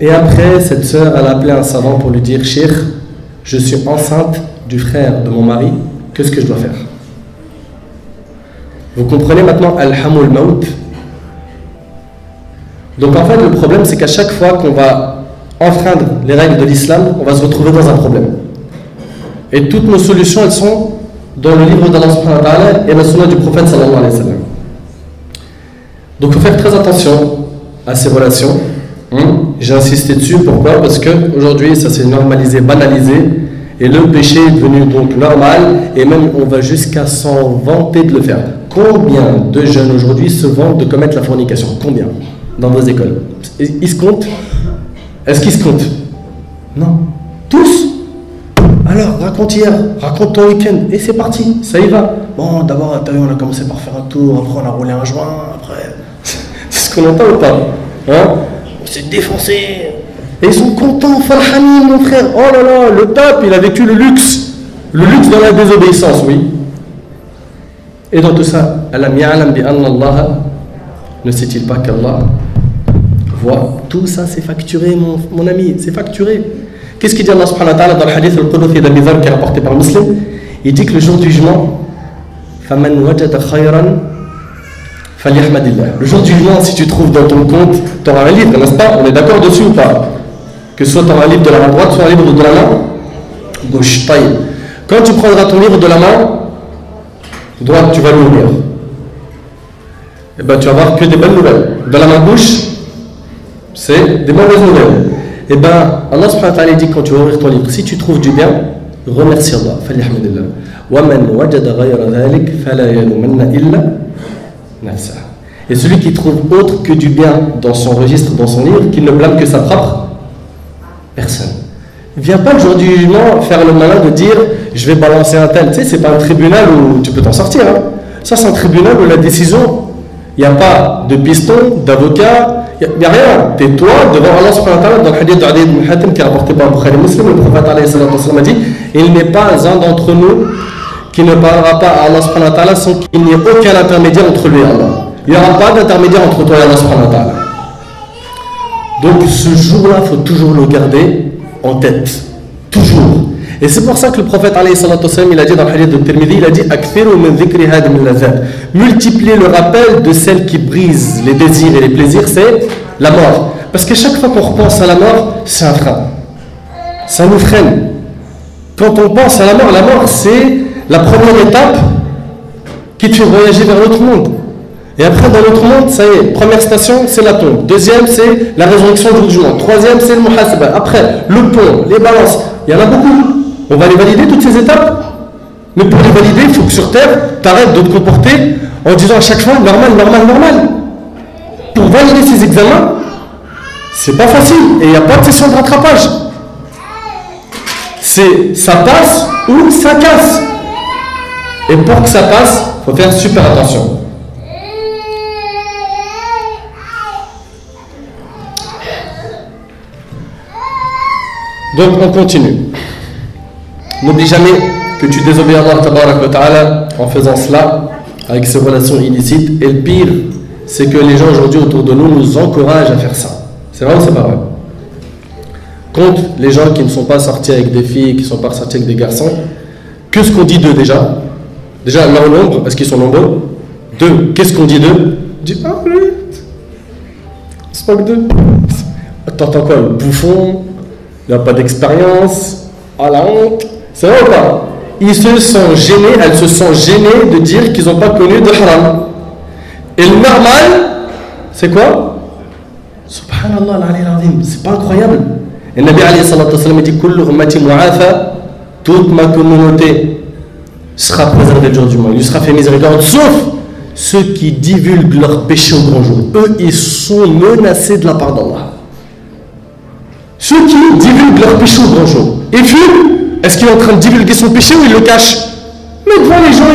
Et après, cette sœur, elle a appelé un savant pour lui dire, Cheikh, je suis enceinte du frère de mon mari, qu'est-ce que je dois faire? Vous comprenez maintenant Al-Hamul Maut? Donc en fait, le problème, c'est qu'à chaque fois qu'on va enfreindre les règles de l'islam, on va se retrouver dans un problème. Et toutes nos solutions, elles sont dans le livre d'Allah subhanahu wa ta'ala et la sunna du prophète sallallahu alayhi wa sallam. Donc il faut faire très attention à ces relations. J'ai insisté dessus, pourquoi? Parce qu'aujourd'hui, ça s'est normalisé, banalisé, et le péché est devenu donc normal, et même on va jusqu'à s'en vanter de le faire. Combien de jeunes aujourd'hui se vantent de commettre la fornication? Combien? Dans vos écoles? Ils se comptent? Est-ce qu'ils se comptent? Non. Tous? Alors, raconte hier, raconte ton week-end, et c'est parti, ça y va. Bon, d'abord, t'as vu, on a commencé par faire un tour, après on a roulé un joint, après... C'est ce qu'on entend ou pas? Hein? On s'est défoncé. Et ils sont contents, Farhani, mon frère. Oh là là, le pape, il a vécu le luxe. Le luxe dans la désobéissance, oui. Et dans tout ça, Alam ya'lam bi anna Allah, ne sait-il pas qu'Allah voit? Tout ça, c'est facturé, mon ami, c'est facturé. Qu'est-ce qu'il dit Allah subhanahu wa ta'ala dans le hadith al-Qudusi d'Abi Dharr qui est rapporté par Muslim? Il dit que le jour du jugement, Faman wajada khayran falyahmadillah. Le jour du jugement, si tu trouves dans ton compte, tu auras un livre, n'est-ce pas? On est d'accord dessus ou pas? Que soit tu auras un livre de la main droite, soit un livre de la main gauche. Quand tu prendras ton livre de la main droite, tu vas l'ouvrir. Et ben tu vas voir que des bonnes nouvelles. De la main gauche, c'est des mauvaises nouvelles. Et ben Allah subhanahu wa ta'ala dit quand tu vas ouvrir ton livre, si tu trouves du bien, remercie Allah. Falyahmadillah. Wa man wajada ghayra dhalik fala yalumanna illa nafsah. Et celui qui trouve autre que du bien dans son registre, dans son livre, qu'il ne blâme que sa propre personne. Viens pas le jour du jugement faire le malin de dire je vais balancer un tel. Tu sais, c'est pas un tribunal où tu peux t'en sortir. Hein. Ça, c'est un tribunal où la décision, il n'y a pas de piston, d'avocat, il n'y a rien. Tais-toi devant Allah subhanahu wa ta'ala. Dans le hadith d'Adi ibn Hatim qui est rapporté par Bukhari Muslim, le prophète a dit il n'est pas un d'entre nous qui ne parlera pas à Allah subhanahu wa ta'ala sans qu'il n'y ait aucun intermédiaire entre lui et Allah. Il n'y aura pas d'intermédiaire entre toi et Allah subhanahu wa ta'ala. Donc ce jour-là, il faut toujours le garder en tête. Toujours. Et c'est pour ça que le prophète alayhi salatu wassalam, il a dit dans le hadith de Tirmidhi, il a dit Akthiru min dhikri hadim al-lazat. Multiplier le rappel de celle qui brise les désirs et les plaisirs, c'est la mort. Parce que chaque fois qu'on repense à la mort, c'est un frein. Ça nous freine. Quand on pense à la mort c'est la première étape qui te fait voyager vers l'autre monde. Et après, dans l'autre monde, ça y est, première station, c'est la tombe. Deuxième, c'est la résurrection du jugement. Troisième, c'est le muhasaba. Après, le pont, les balances. Il y en a beaucoup. On va les valider, toutes ces étapes. Mais pour les valider, il faut que sur Terre, tu arrêtes de te comporter en disant à chaque fois normal, normal, normal. Pour valider ces examens, c'est pas facile. Et il n'y a pas de session de rattrapage. C'est ça passe ou ça casse. Et pour que ça passe, il faut faire super attention. Donc on continue. N'oublie jamais que tu désobéis à Allah Tabarak wa Ta'ala en faisant cela avec ces relations illicites. Et le pire, c'est que les gens aujourd'hui autour de nous encouragent à faire ça. C'est vrai ou c'est pas vrai? Compte les gens qui ne sont pas sortis avec des filles, qui ne sont pas sortis avec des garçons. Qu'est-ce qu'on dit d'eux déjà? Déjà, leur nombre, est-ce qu'ils sont nombreux? Deux, qu'est-ce qu'on dit d'eux? On dit, ah oui, c'est pas que deux. T'entends quoi? Le bouffon, il n'a pas d'expérience, à la honte. C'est vrai ou pas? Ils se sont gênés, elles se sont gênées de dire qu'ils n'ont pas connu de haram. Et le normal, c'est quoi? Subhanallah, c'est pas incroyable. Et le Nabi alayhi salatu wasalam dit Kullu ummati mu'afa, toute ma communauté sera préservée le jour du mois. Il lui sera fait miséricorde, sauf ceux qui divulguent leurs péchés au grand jour. Eux, ils sont menacés de la part d'Allah. Ceux qui divulguent leurs péchés au grand jour. Et puis, est-ce qu'il est en train de divulguer son péché ou il le cache? Mais devant les gens,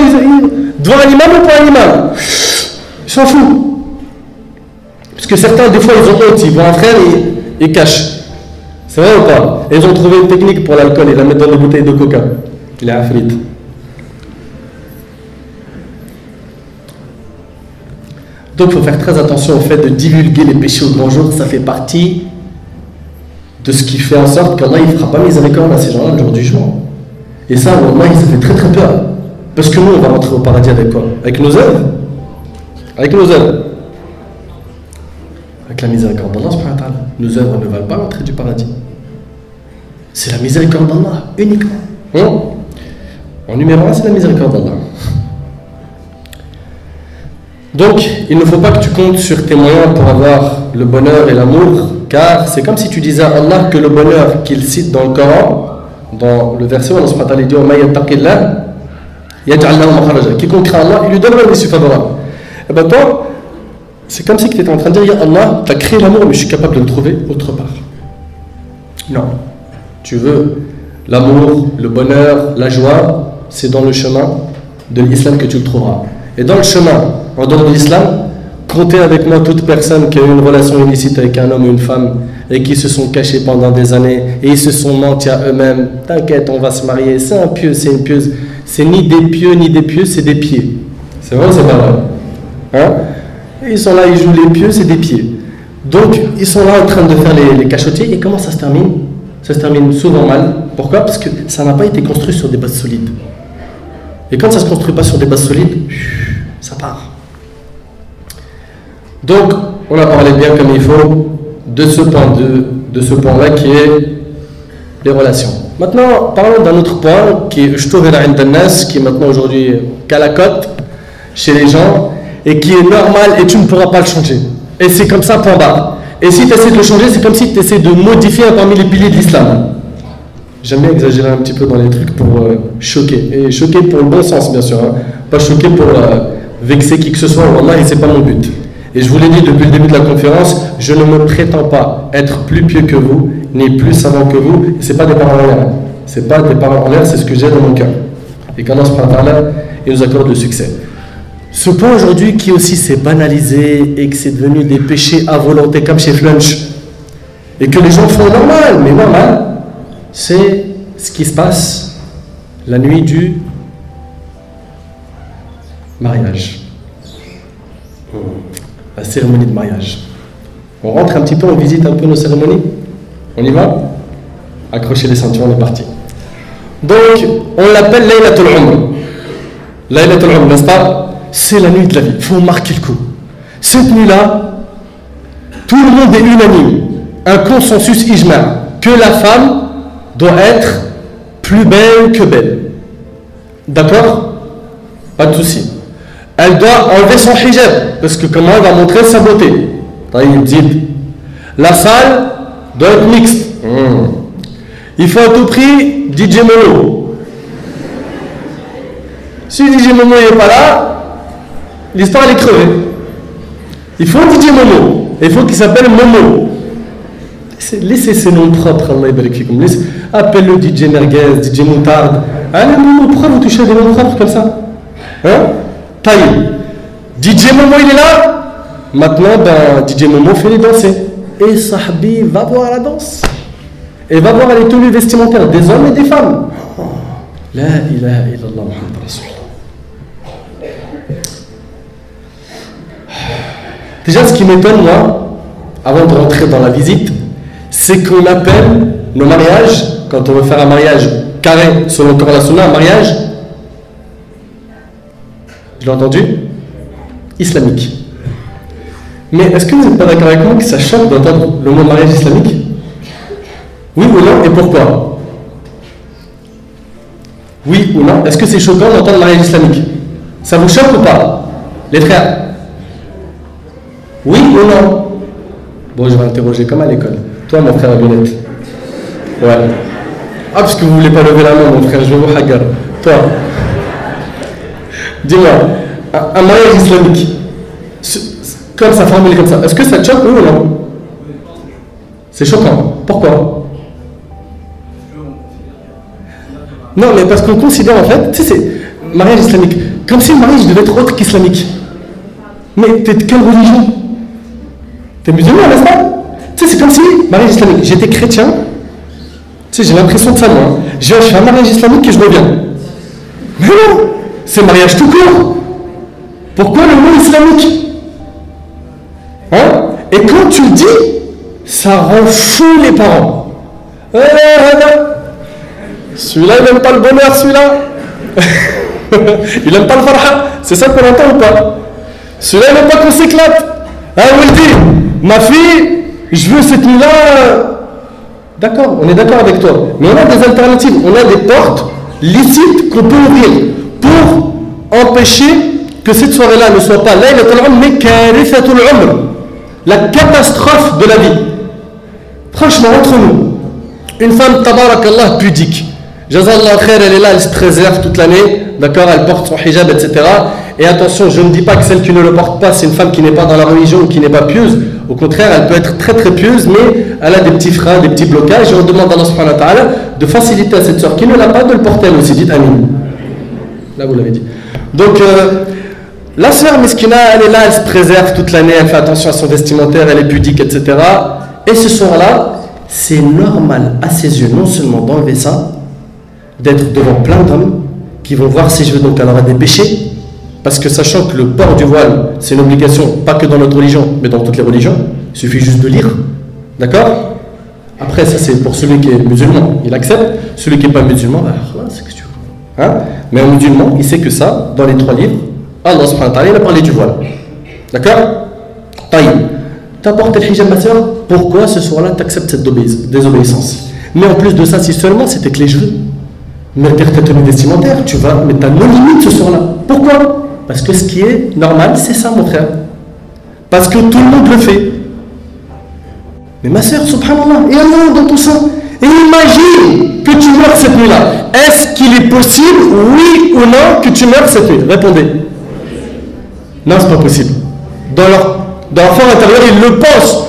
devant un imam ou pas un imam, ils s'en foutent. Parce que certains, des fois, ils ont honte, ils voient un frère et ils cachent. C'est vrai ou pas? Et ils ont trouvé une technique pour l'alcool, ils la mettent dans des bouteilles de coca. Il est afrite. Donc, il faut faire très attention au fait de divulguer les péchés au grand jour. Ça fait partie de ce qui fait en sorte qu'Allah ne fera pas miséricorde à ces gens-là le jour du jugement. Et ça, Wallah, ça fait très très peur. Parce que nous, on va rentrer au paradis avec quoi? Avec nos œuvres. Avec nos œuvres. Avec la miséricorde d'Allah, subhanahu wa ta'ala. Nos œuvres ne valent pas l'entrée du paradis. C'est la miséricorde d'Allah, uniquement. En numéro 1, c'est la miséricorde d'Allah. Donc, il ne faut pas que tu comptes sur tes moyens pour avoir le bonheur et l'amour, car c'est comme si tu disais à Allah que le bonheur qu'il cite dans le Coran, dans le verset où Allah subhanahu wa ta'ala dit « Ma yattaqillah, yaj'al lahu makhraja » quiconque craint Allah, il lui donnera une issue favorable. Et bien toi, c'est comme si tu étais en train de dire « Ya Allah, tu as créé l'amour, mais je suis capable de le trouver autre part. » Non. Tu veux l'amour, le bonheur, la joie, c'est dans le chemin de l'islam que tu le trouveras. Et dans le chemin, en dehors de l'islam, comptez avec moi toute personne qui a eu une relation illicite avec un homme ou une femme et qui se sont cachés pendant des années et ils se sont menti à eux-mêmes. T'inquiète, on va se marier. C'est un pieu, c'est une pieuse. C'est ni des pieux ni des pieux, c'est des pieds. C'est vrai ou c'est pas vrai? Hein? Et ils sont là, ils jouent les pieux, c'est des pieds. Donc, ils sont là en train de faire les cachotiers. Et comment ça se termine? Ça se termine souvent mal. Pourquoi? Parce que ça n'a pas été construit sur des bases solides. Et quand ça ne se construit pas sur des bases solides, ça part. Donc, on a parlé bien comme il faut de ce point-là qui est les relations. Maintenant, parlons d'un autre point qui est maintenant aujourd'hui qu'à la cote chez les gens et qui est normal et tu ne pourras pas le changer. Et c'est comme ça, point barre. Et si tu essaies de le changer, c'est comme si tu essaies de modifier un parmi les piliers de l'islam. J'aime bien exagérer un petit peu dans les trucs pour choquer. Et choquer pour le bon sens, bien sûr. Hein. Pas choquer pour vexer qui que ce soit. Wallah, et c'est pas mon but. Et je vous l'ai dit depuis le début de la conférence, je ne me prétends pas être plus pieux que vous, ni plus savant que vous. Et ce n'est pas des paroles en l'air. Ce n'est pas des paroles en l'air, c'est ce que j'ai dans mon cœur. Et qu'Allah subhanahu wa ta'ala, il nous accorde le succès. Ce point aujourd'hui qui aussi s'est banalisé et que c'est devenu des péchés à volonté comme chez Flunch et que les gens font normal, mais normal, c'est ce qui se passe la nuit du mariage. La cérémonie de mariage. On rentre un petit peu, on visite un peu nos cérémonies. On y va? Accrochez les ceintures, on est parti. Donc, on l'appelle Laylatul Umr. Laylatul Umr, n'est-ce pas? C'est la nuit de la vie. Il faut marquer le coup. Cette nuit-là, tout le monde est unanime. Un consensus ijma' que la femme doit être plus belle que belle. D'accord? Pas de souci. elle doit enlever son hijab, parce que comment elle va montrer sa beauté. La salle doit être mixte. Il faut à tout prix DJ Momo. Si DJ Momo n'est pas là, l'histoire elle est crevée. Il faut DJ Momo. Il faut qu'il s'appelle Momo. Laissez ces noms propres, Allah yabarak fikum. Appelle-le DJ Merguez, DJ Moutarde. Allez Momo, pourquoi vous touchez des noms propres comme ça? Hein? Taïb. DJ Momo il est là. Maintenant, DJ Momo fait les danser. Et Sahbi va voir la danse. Et va voir les tenues vestimentaires des hommes et des femmes. La ilaha illallah Muhammad Rasulullah. Déjà, ce qui m'étonne, moi, avant de rentrer dans la visite, c'est qu'on appelle nos mariages, quand on veut faire un mariage carré, selon le Coran et la Sunna, un mariage, je l'ai entendu, islamique. Mais est-ce que vous n'êtes pas d'accord avec moi que ça choque d'entendre le mot mariage islamique? Oui ou non, et pourquoi? Oui ou non? Est-ce que c'est choquant d'entendre mariage islamique? Ça vous choque ou pas, les frères? Oui ou non? Bon, je vais interroger comme à l'école. Toi, mon frère Lunette. Ouais. Ah, parce que vous ne voulez pas lever la main, mon frère, je vais vous hagar. Toi. Dis-moi, un mariage islamique, comme ça, formulé comme ça, est-ce que ça te choque, oui ou non? C'est choquant. Pourquoi? Non, mais parce qu'on considère en fait, tu sais, c'est mariage islamique, comme si le mariage devait être autre qu'islamique. Mais t'es de quelle religion? T'es musulman, n'est-ce pas? Tu sais, c'est comme si, mariage islamique, j'étais chrétien, tu sais, j'ai l'impression de ça, moi. Je fais un mariage islamique et je reviens. Mais non, c'est mariage tout court. Pourquoi le mot islamique? Hein? Et quand tu le dis, ça rend fou les parents. Celui-là, il n'aime pas le bonheur, celui-là. Il n'aime pas le farha. C'est ça qu'on entend ou pas? Celui-là, il n'aime pas qu'on s'éclate. Ah, Wildy, ma fille, je veux cette nuit-là. D'accord, on est d'accord avec toi. Mais on a des alternatives. On a des portes licites qu'on peut ouvrir pour empêcher que cette soirée-là ne soit pas laylatul umr, mais karithatul umr. La catastrophe de la vie. Franchement, entre nous, une femme, tabarakallah, pudique. Jazallah khair, elle est là, elle se préserve toute l'année, d'accord, elle porte son hijab, etc. Et attention, je ne dis pas que celle qui ne le porte pas, c'est une femme qui n'est pas dans la religion ou qui n'est pas pieuse. Au contraire, elle peut être très très pieuse, mais elle a des petits freins, des petits blocages. Et on demande à Allah subhanahu wa ta'ala de faciliter à cette soeur qui ne l'a pas de le porter elle aussi. Dites amin. Là, vous l'avez dit. Donc, la sœur Miskina, elle est là, elle se préserve toute l'année, elle fait attention à son vestimentaire, elle est pudique, etc. Et ce soir-là, c'est normal à ses yeux, non seulement d'enlever ça, d'être devant plein d'hommes qui vont voir ses cheveux, donc elle aura des péchés, parce que sachant que le port du voile, c'est une obligation, pas que dans notre religion, mais dans toutes les religions, il suffit juste de lire, d'accord? Après, ça c'est pour celui qui est musulman, il accepte, celui qui n'est pas musulman, c'est que tu veux. Hein? Mais un musulman, il sait que ça, dans les 3 livres, Allah subhanahu wa ta'ala, il a parlé du voile. D'accord? Taïb. T'as porté le hijab, ma soeur, pourquoi ce soir-là tu acceptes cette désobéissance? Mais en plus de ça, si seulement c'était que les cheveux, mais regarde ta tenue vestimentaire, tu vas mettre ta non-limite ce soir-là. Pourquoi? Parce que ce qui est normal, c'est ça, mon frère. Parce que tout le monde le fait. Mais ma soeur, subhanallah, et Allah dans tout ça. Et imagine que tu meurs cette nuit-là. Est-ce qu'il est possible, oui ou non, que tu meurs cette nuit? Répondez. Non, c'est pas possible. Dans leur fort intérieur, ils le pensent.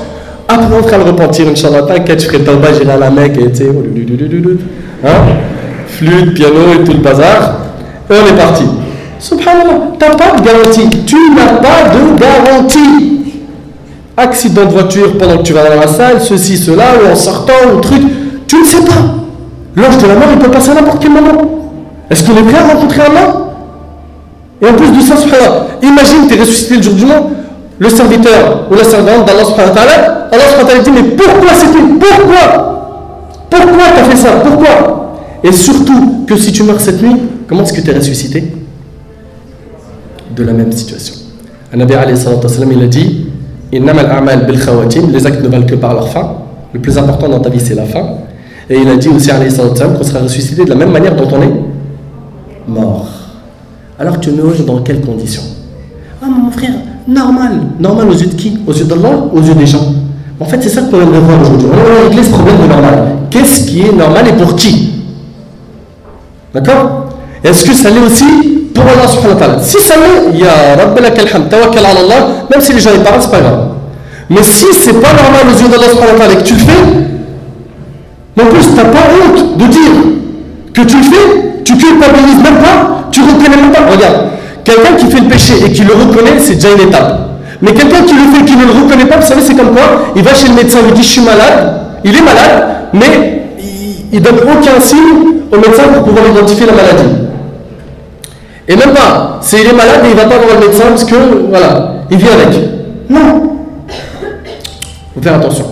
Après, on fera le repentir, Inch'Allah. T'inquiète, je ferai tauba, j'irai à la Mecque, et tu sais, hein? Flûte, piano et tout le bazar. Et on est parti. Subhanallah, tu n'as pas de garantie. Tu n'as pas de garantie. Accident de voiture pendant que tu vas dans la salle, ceci, cela, ou en sortant, ou truc. Tu ne sais pas. L'ange de la mort, il peut passer à n'importe quel moment. Est-ce qu'on est prêt à rencontrer Allah? Et en plus de ça, subhanallah, imagine, tu es ressuscité le jour du monde, le serviteur ou la servante d'Allah subhanahu wa ta'ala, Allah subhanahu wa ta'ala dit, mais pourquoi c'est tout? Pourquoi tu as fait ça? Pourquoi? Et surtout, que si tu meurs cette nuit, comment est-ce que tu es ressuscité? De la même situation. Nabi alayhi salatu wa sallam, il a dit, Innama al-a'mal bil khawatim, les actes ne valent que par leur fin. Le plus important dans ta vie, c'est la fin. Et il a dit aussi alayhi salatu wa sallam qu'on sera ressuscité de la même manière dont on est mort. Alors tu nages dans quelles conditions? Ah, mon frère, normal. Normal aux yeux de qui? Aux yeux d'Allah, aux yeux des gens. En fait, c'est ça qu'on aimerait voir aujourd'hui. On aimerait régler ce problème de normal. Qu'est-ce qui est normal et pour qui? D'accord? Est-ce que ça l'est aussi pour Allah subhanahu wa ta'ala? Si ça l'est, ya Rabbi lakal hamd, tawakkal ala Allah, même si les gens y parlent, c'est pas grave. Mais si c'est pas normal aux yeux d'Allah subhanahu wa ta'ala et que tu le fais, en plus, tu n'as pas honte de dire que tu le fais, tu culpabilises même pas, tu reconnais même pas. Regarde, quelqu'un qui fait le péché et qui le reconnaît, c'est déjà une étape. Mais quelqu'un qui le fait et qui ne le reconnaît pas, vous savez, c'est comme quoi il va chez le médecin, il lui dit je suis malade, il est malade, mais il ne donne aucun signe au médecin pour pouvoir identifier la maladie. Et même pas, c'est il est malade et il ne va pas voir le médecin parce que, voilà, il vit avec. Non. Il faut faire attention.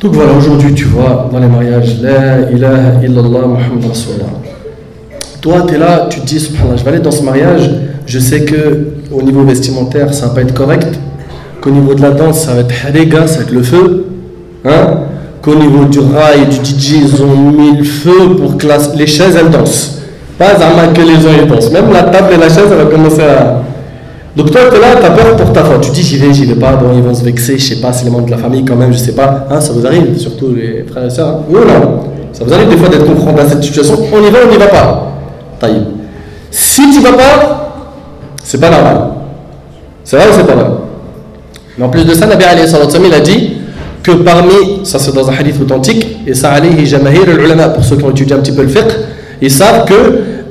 Donc voilà, aujourd'hui, tu vois, dans les mariages, La ilaha illallah Muhammad Rasulullah. Toi, tu es là, tu te dis, subhanallah, je vais aller dans ce mariage, je sais qu'au niveau vestimentaire, ça va pas être correct, qu'au niveau de la danse, ça va être hariga, ça va être le feu, hein, qu'au niveau du rail, du DJ, ils ont mis le feu pour que les chaises, elles dansent. Pas que les gens, ils dansent. Même la table et la chaise, elle va commencer à... Donc toi, tu es là, tu as peur pour ta foi. Tu dis, j'y vais pas, bon, ils vont se vexer, je sais pas, c'est les membres de la famille quand même, je sais pas. Hein, ça vous arrive, surtout les frères et sœurs. Hein. Oui ou non? Ça vous arrive des fois d'être confronté à cette situation. On y va pas. Taïb. Si tu vas pas, c'est pas normal. C'est vrai ou c'est pas vrai? Mais en plus de ça, Nabi alayhi salatu wa sallam, il a dit que parmi, ça c'est dans un hadith authentique, et ça alayhi jamahir al-ulama, pour ceux qui ont étudié un petit peu le fiqh, ils savent que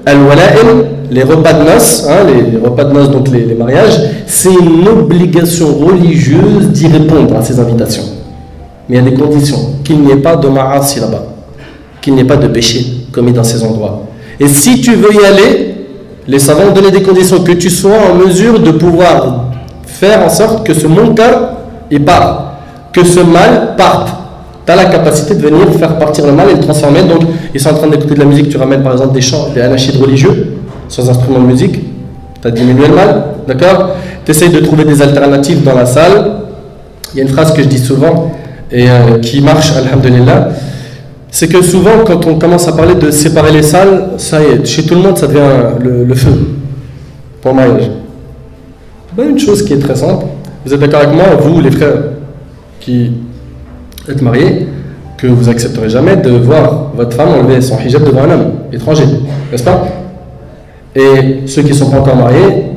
al-wala'im, les repas de noces, hein, les repas de noces, donc les mariages, c'est une obligation religieuse d'y répondre à ces invitations. Mais il y a des conditions, qu'il n'y ait pas de ma'asi là-bas, qu'il n'y ait pas de péché commis dans ces endroits. Et si tu veux y aller, les savants ont donné des conditions, que tu sois en mesure de pouvoir faire en sorte que ce munkar il parte, que ce mal parte. Tu as la capacité de venir faire partir le mal et le transformer. Donc, ils sont en train d'écouter de la musique, tu ramènes par exemple des chants, des anachides religieux, sans instrument de musique, tu as diminué le mal, d'accord? Tu essayes de trouver des alternatives dans la salle. Il y a une phrase que je dis souvent et qui marche, alhamdulillah. C'est que souvent, quand on commence à parler de séparer les salles, ça y est, chez tout le monde, ça devient le feu pour le mariage. Ben, une chose qui est très simple, vous êtes d'accord avec moi, vous, les frères qui êtes mariés, que vous accepterez jamais de voir votre femme enlever son hijab devant un homme étranger, n'est-ce pas? Et ceux qui ne sont pas encore mariés,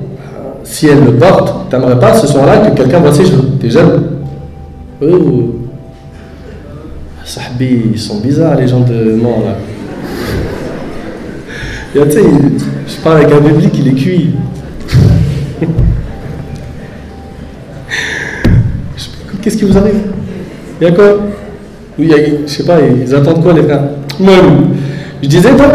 si elle le porte, tu n'aimerais pas ce soir-là que quelqu'un voit ses cheveux. T'es jeune? Oh. Sahbi, ils sont bizarres les gens de Mans là. Et tu sais, je parle avec un public, il est cuit. Qu'est-ce qui vous arrive? Il y a quoi? Oui, je sais pas, ils attendent quoi les frères? Moi, je disais donc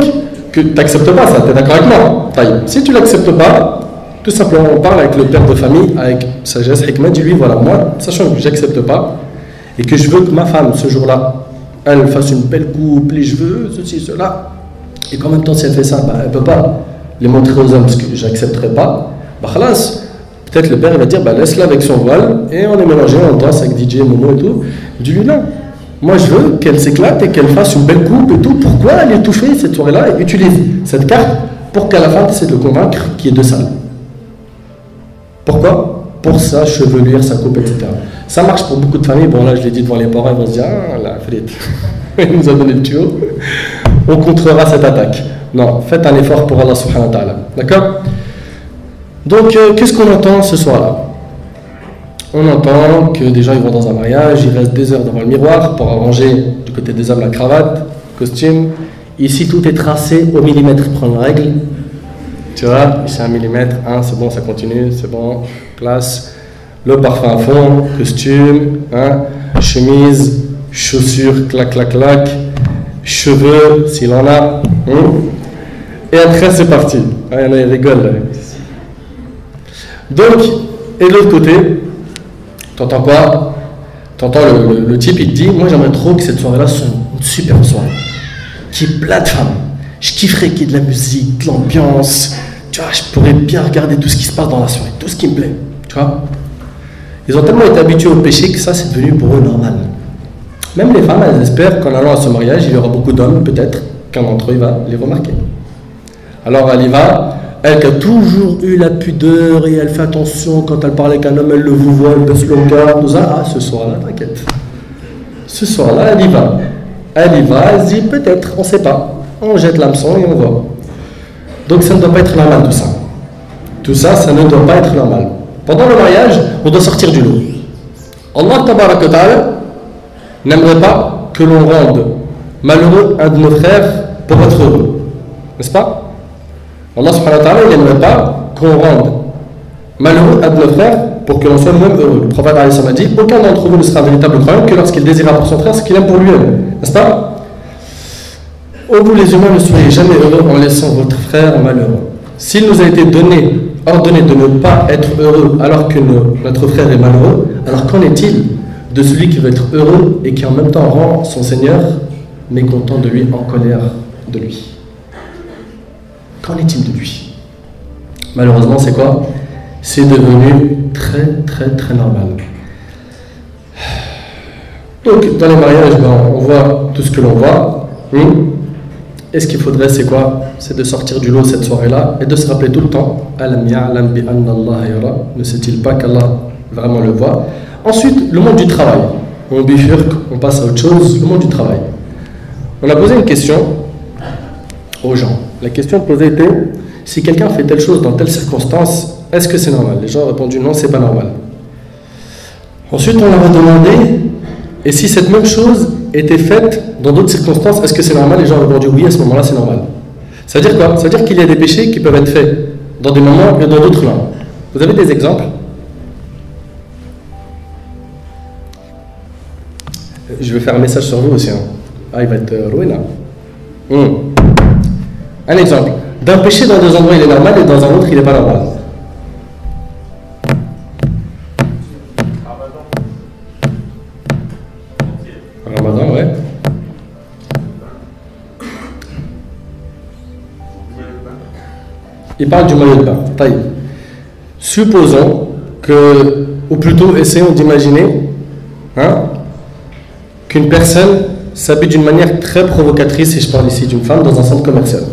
que tu n'acceptes pas ça, tu es d'accord avec moi? Si tu ne l'acceptes pas, tout simplement on parle avec le père de famille, avec sagesse, hikmah, dis-lui voilà, moi, sachant que je n'accepte pas, et que je veux que ma femme, ce jour-là, elle fasse une belle coupe, les cheveux, ceci, cela, et qu'en même temps, si elle fait ça, bah, elle ne peut pas les montrer aux hommes parce que je n'accepterai pas, bah khalas, peut-être le père il va dire, bah, laisse-la avec son voile, et on est mélangé, on danse avec DJ, Momo et tout. Dis-lui non, moi je veux qu'elle s'éclate et qu'elle fasse une belle coupe et tout. Pourquoi elle est touchée cette soirée-là et utilise cette carte pour qu'à la fin, tu essaies de le convaincre qu'il y ait deux salles. Pourquoi? Pour sa chevelure, sa coupe, etc. Ça marche pour beaucoup de familles. Bon, là, je l'ai dit devant les parents, ils vont se dire, ah, la frite, il nous a donné le tuyau. On contrera cette attaque. Non, faites un effort pour Allah subhanahu wa ta'ala. D'accord? Donc, qu'est-ce qu'on entend ce soir-là? On entend que des gens ils vont dans un mariage, ils restent des heures devant le miroir pour arranger du côté des hommes la cravate, le costume. Ici, tout est tracé au millimètre. Ils prennent la règle. Tu vois, ici 1 millimètre, c'est bon, ça continue, c'est bon, place. Le parfum à fond, costume, chemise, chaussures, clac, clac, clac, cheveux, s'il en a. Et après, c'est parti. Il y en a, ils rigolent là. Donc, et de l'autre côté, t'entends quoi? T'entends le type, il te dit, moi j'aimerais trop que cette soirée-là soit une super soirée. Qui est plein de femmes. Je kifferais qu'il y ait de la musique, de l'ambiance. Tu vois, je pourrais bien regarder tout ce qui se passe dans la soirée, tout ce qui me plaît. Tu vois? Ils ont tellement été habitués au péché que ça, c'est devenu pour eux normal. Même les femmes, elles espèrent qu'en allant à ce mariage, il y aura beaucoup d'hommes, peut-être qu'un d'entre eux va les remarquer. Alors elle y va, Elle qui a toujours eu la pudeur et elle fait attention quand elle parle avec un homme, elle le vous voit, elle baisse le regard, tout ça. Ah, ce soir-là, t'inquiète. Ce soir-là, elle y va. Elle y va, elle se dit peut-être, on ne sait pas. On jette l'hameçon et on voit. Donc ça ne doit pas être normal tout ça. Tout ça, ça ne doit pas être normal. Pendant le mariage, on doit sortir du lot. Allah Tabarak wa Ta'ala n'aimerait pas que l'on rende malheureux un de nos frères pour être heureux. N'est-ce pas? Allah subhanahu wa ta'ala, il n'aimerait pas qu'on rende malheureux un de nos frères pour que l'on soit nous-mêmes heureux. Le prophète a dit aucun d'entre vous ne sera un véritable croyant que lorsqu'il désirera pour son frère ce qu'il aime pour lui-même. N'est-ce pas? Ô vous les humains, ne soyez jamais heureux en laissant votre frère malheureux. S'il nous a été ordonné de ne pas être heureux alors que notre frère est malheureux, alors qu'en est-il de celui qui veut être heureux et qui en même temps rend son Seigneur mécontent de lui, en colère de lui? Qu'en est-il de lui? Malheureusement, c'est quoi? C'est devenu très normal. Donc, dans les mariages, on voit tout ce que l'on voit. Et ce qu'il faudrait, c'est quoi? C'est de sortir du lot cette soirée-là et de se rappeler tout le temps Alam ya'lam bi anna Allah yara. Ne sait-il pas qu'Allah vraiment le voit? Ensuite, le monde du travail. On bifurque, on passe à autre chose. Le monde du travail. On a posé une question aux gens. La question posée était si quelqu'un fait telle chose dans telle circonstance, est-ce que c'est normal? Les gens ont répondu non, c'est pas normal. Ensuite, on leur a demandé et si cette même chose était faite dans d'autres circonstances, est-ce que c'est normal? Les gens ont répondu oui, à ce moment-là, c'est normal. Ça veut dire quoi? Ça veut dire qu'il y a des péchés qui peuvent être faits dans des moments et dans d'autres non. Vous avez des exemples? Je vais faire un message sur vous aussi. Hein. Ah, il va être ruiné. Un exemple. D'un péché dans deux endroits il est normal et dans un autre il n'est pas normal. Ramadan, ouais. Il parle du maillot de bain. Taïb. Supposons que, ou plutôt essayons d'imaginer qu'une personne s'habille d'une manière très provocatrice, et je parle ici d'une femme, dans un centre commercial.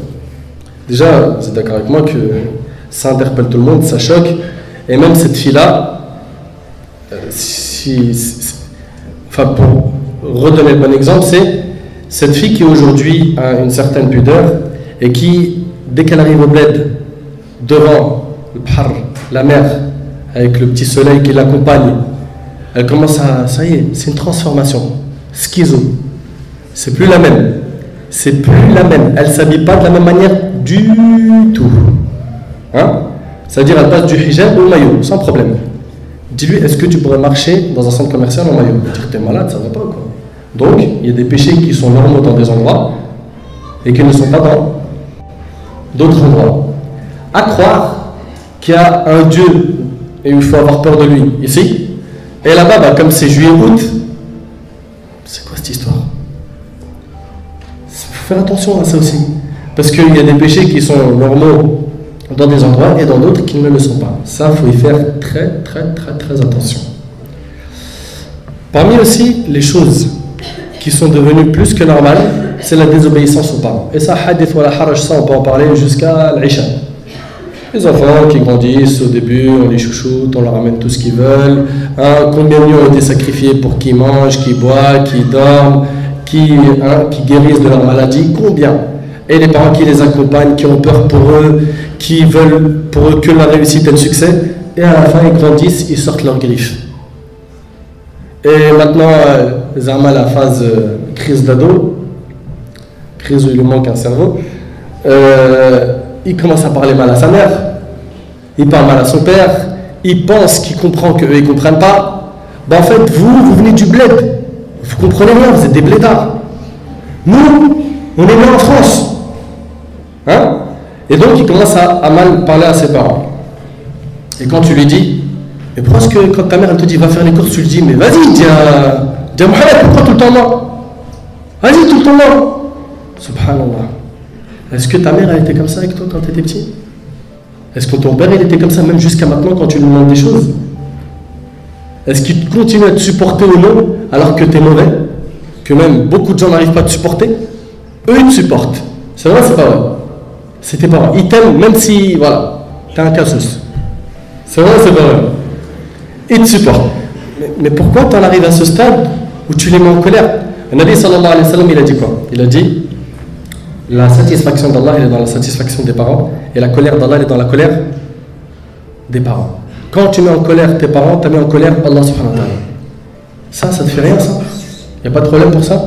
Déjà, vous êtes d'accord avec moi que ça interpelle tout le monde, ça choque. Et même cette fille-là, pour redonner le bon exemple, c'est cette fille qui aujourd'hui a une certaine pudeur et qui, dès qu'elle arrive au bled, devant le bhar, la mer, avec le petit soleil qui l'accompagne, elle commence à... Ça y est, c'est une transformation. Schizo. C'est plus la même. C'est plus la même. Elle ne s'habille pas de la même manière du tout. C'est-à-dire, elle passe du hijab au maillot, sans problème. Dis-lui, est-ce que tu pourrais marcher dans un centre commercial en maillot? Dire que tu es malade, ça ne va pas, quoi. Donc, il y a des péchés qui sont normaux dans des endroits et qui ne sont pas dans d'autres endroits. À croire qu'il y a un Dieu et il faut avoir peur de lui ici, et là-bas, comme c'est juillet-août, c'est quoi cette histoire? Il faut faire attention à ça aussi. Parce qu'il y a des péchés qui sont normaux dans des endroits et dans d'autres qui ne le sont pas. Ça, il faut y faire très attention. Parmi aussi les choses qui sont devenues plus que normales, c'est la désobéissance aux parents. Et ça, hadith wa la haraj, ça on peut en parler jusqu'à l'Isha. Les enfants qui grandissent, au début, on les chouchoute, on leur amène tout ce qu'ils veulent. Combien de ont été sacrifiés pour qu'ils mangent, qu'ils boivent, qu'ils dorment, qui guérissent de leur maladie? Combien? Et les parents qui les accompagnent, qui ont peur pour eux, qui veulent pour eux que la réussite et le succès. Et à la fin, ils grandissent, ils sortent leurs griffes. Et maintenant, Zama, la phase crise d'ado, crise où il lui manque un cerveau, il commence à parler mal à sa mère, il parle mal à son père, il pense qu'il comprend qu'eux ils ne comprennent pas. En fait, vous venez du bled, vous comprenez rien, vous êtes des blédards. Nous, on est nés en France. Et donc il commence à mal parler à ses parents. Et quand tu lui dis, mais pourquoi est-ce que quand ta mère elle te dit va faire les courses, tu lui dis mais vas-y, dis à Mohamed, pourquoi tout le temps moi? Vas-y, tout le temps moi. Subhanallah. Est-ce que ta mère a été comme ça avec toi quand tu étais petit? Est-ce que ton père il était comme ça même jusqu'à maintenant quand tu lui demandes des choses? Est-ce qu'il continue à te supporter ou non alors que tu es mauvais? Que même beaucoup de gens n'arrivent pas à te supporter? Eux ils te supportent. C'est vrai, c'est pas vrai? C'est tes parents. Ils t'aiment même si, voilà, t'es un cassos. C'est vrai, c'est pas vrai. Ils te supportent. Mais pourquoi tu en arrives à ce stade où tu les mets en colère? Le Nabi sallallahu alayhi wa sallam, il a dit quoi? Il a dit, la satisfaction d'Allah, elle est dans la satisfaction des parents, et la colère d'Allah, elle est dans la colère des parents. Quand tu mets en colère tes parents, tu as mis en colère Allah subhanahu wa ta'ala. Ça te fait rien, ça? Il n'y a pas de problème pour ça?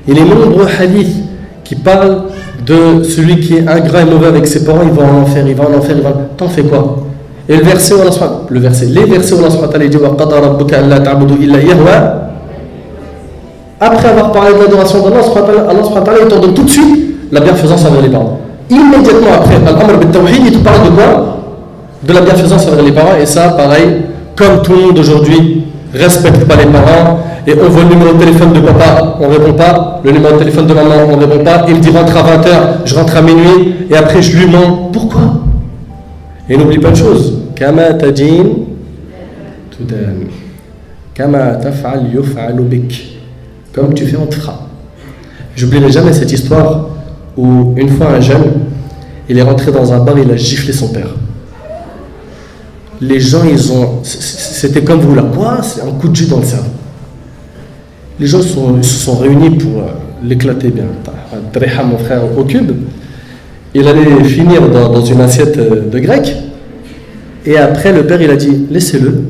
Il y a nombreux hadiths qui parlent de celui qui est ingrat et mauvais avec ses parents, il va en enfer, il va en enfer, il va... T'en fais quoi? Et le verset où Allah subhanahu wa ta'ala, les versets où Allah subhanahu wa ta'ala dit wa qada rabbuka alla ta'budu illa iyyahu. Après avoir parlé de l'adoration d'Allah, Allah subhanahu wa ta'ala, il t'ordonne tout de suite la bienfaisance envers les parents. Immédiatement après, Al-Amr bil-Tawhid, il te parle de quoi? De la bienfaisance envers les parents. Et ça, pareil, comme tout le monde aujourd'hui respecte pas les parents, et on voit le numéro de téléphone de papa, on répond pas, le numéro de téléphone de maman, on répond pas, il me dit rentre à 20h, je rentre à minuit, et après je lui mens. Pourquoi? Et n'oublie pas une chose, Kama tajin tudan, Kama taf'al yuf'alu bik. Comme tu fais, on te fera. J'oublierai jamais cette histoire où une fois un jeune, il est rentré dans un bar, il a giflé son père. Les gens, c'était comme vous là, quoi? C'est un coup de jus dans le cerveau. Les gens se sont réunis pour l'éclater bien. Tréha, mon frère, au cube. Il allait finir dans une assiette de grec. Et après, le père, il a dit, laissez-le.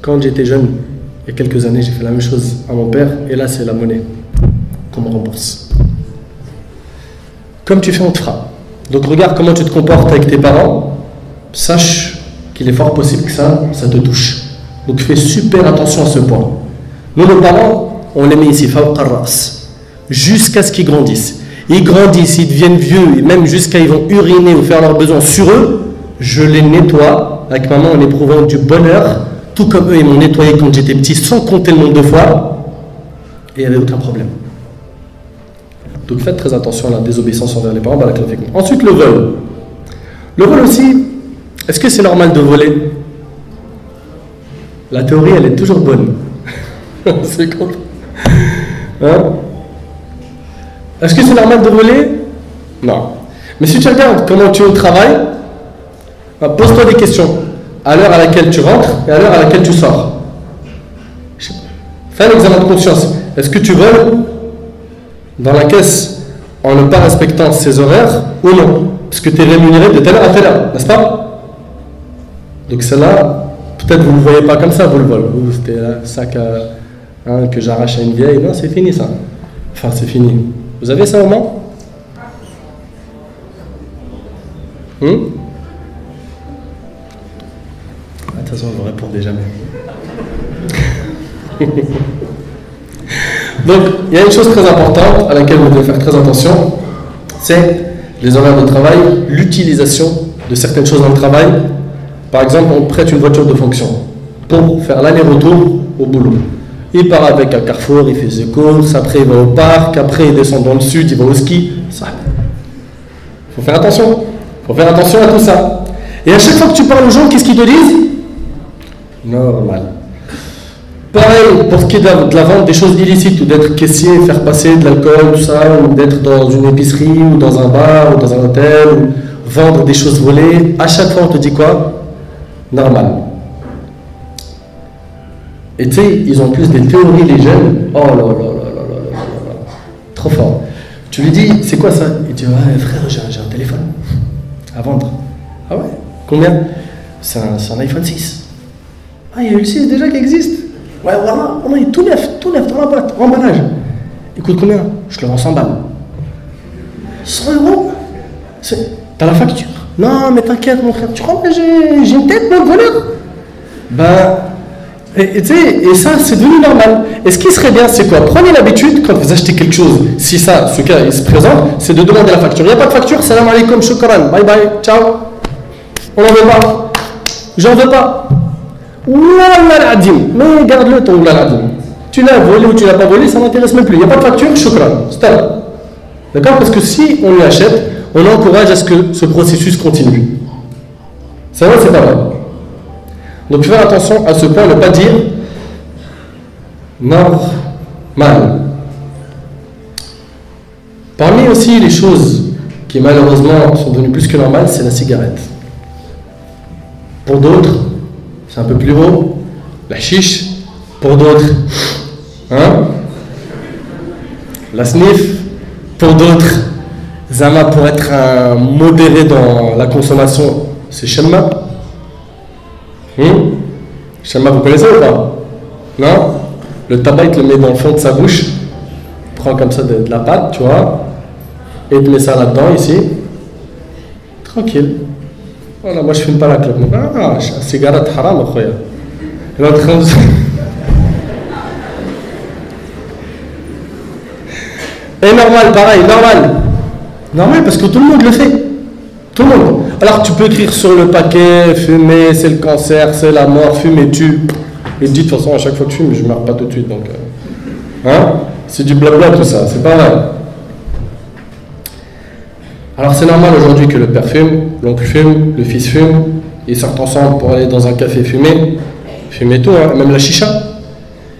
Quand j'étais jeune, il y a quelques années, j'ai fait la même chose à mon père. Et là, c'est la monnaie qu'on me rembourse. Comme tu fais, on te fera. Donc regarde comment tu te comportes avec tes parents. Sache qu'il est fort possible que ça te touche. Donc fais super attention à ce point. Nous, nos parents, on les met ici, jusqu'à ce qu'ils grandissent. Ils grandissent, ils deviennent vieux, et même jusqu'à ils vont uriner ou faire leurs besoins sur eux. Je les nettoie avec maman en éprouvant du bonheur, tout comme eux, ils m'ont nettoyé quand j'étais petit, sans compter le nombre de fois, et il n'y avait aucun problème. Donc faites très attention à la désobéissance envers les parents. Ensuite, le vol. Le vol aussi, est-ce que c'est normal de voler? La théorie, elle est toujours bonne. C'est con. Hein? Est-ce que c'est normal de voler? Non. Mais si tu regardes comment tu es au travail, pose-toi des questions. À l'heure à laquelle tu rentres et à l'heure à laquelle tu sors. Fais un examen de conscience. Est-ce que tu voles dans la caisse en ne pas respectant ses horaires ou non? Parce que tu es rémunéré de telle heure à telle heure, n'est-ce pas? Donc celle-là, peut-être vous ne le voyez pas comme ça, vous le vol. C'était un sac que j'arrache à une vieille. Non, c'est fini ça. Enfin, c'est fini. Vous avez ça au moins? Attention, vous ne répondez jamais. Donc, il y a une chose très importante à laquelle vous devez faire très attention, c'est les horaires de travail, l'utilisation de certaines choses dans le travail. Par exemple, on prête une voiture de fonction pour faire l'aller-retour au boulot. Il part avec un carrefour, il fait ses courses, après il va au parc, après il descend dans le sud, il va au ski. Ça. Il faut faire attention. Il faut faire attention à tout ça. Et à chaque fois que tu parles aux gens, qu'est-ce qu'ils te disent? Normal. Pareil pour ce qui est de la vente des choses illicites, ou d'être caissier, faire passer de l'alcool, tout ça, ou d'être dans une épicerie, ou dans un bar, ou dans un hôtel, ou vendre des choses volées. À chaque fois, on te dit quoi? Normal. Et tu sais, ils ont plus des théories, les jeunes. Oh là là là là là là là. Trop fort. Tu lui dis, c'est quoi ça? Il dit, ouais, frère, j'ai un téléphone à vendre. Ah ouais? Combien? C'est un iPhone 6. Ah, il y a eu le 6 déjà qui existe. Ouais, voilà, oh non, il est tout neuf dans la boîte, emballage. Il coûte combien? Je le vends 100 balles. 100 €? T'as la facture? Non, mais t'inquiète, mon frère, tu crois que j'ai une tête, mon voleur? Ben, et ça, c'est devenu normal. Et ce qui serait bien, c'est quoi? Prenez l'habitude, quand vous achetez quelque chose, si ça, ce cas, il se présente, c'est de demander la facture. Il n'y a pas de facture, salam alaikum, shukran, bye bye, ciao. On n'en veut pas. J'en veux pas. Wallah l'adim, mais garde-le ton wallah l'adim. Tu l'as volé ou tu l'as pas volé, ça m'intéresse même plus. Il n'y a pas de facture, shukran, stop. D'accord? Parce que si on lui achète, on encourage à ce que ce processus continue. C'est vrai, c'est pas vrai. Donc faire attention à ce point, ne pas dire normal. Parmi aussi les choses qui malheureusement sont devenues plus que normales, c'est la cigarette. Pour d'autres, c'est un peu plus haut, la chiche. Pour d'autres, hein, la sniff. Pour d'autres, Zama, pour être un modéré dans la consommation, c'est Shemma. Shemma, vous connaissez ou pas? Non? Le tabac, il te le met dans le fond de sa bouche, prend comme ça de la pâte, tu vois, et il te met ça là-dedans, ici. Tranquille. Voilà, moi je fume pas la clope. Ah, cigarette haram, khoya. Il est en train de... Et normal, pareil, normal. Normal parce que tout le monde le fait. Tout le monde. Alors tu peux écrire sur le paquet, fumer, c'est le cancer, c'est la mort, fumer tue. Et dit de toute façon, à chaque fois que tu fumes, je ne meurs pas tout de suite. Donc, hein? C'est du blabla tout ça, c'est pas vrai. Alors c'est normal aujourd'hui que le père fume, l'oncle fume, le fils fume, ils sortent ensemble pour aller dans un café fumer tout, hein, même la chicha.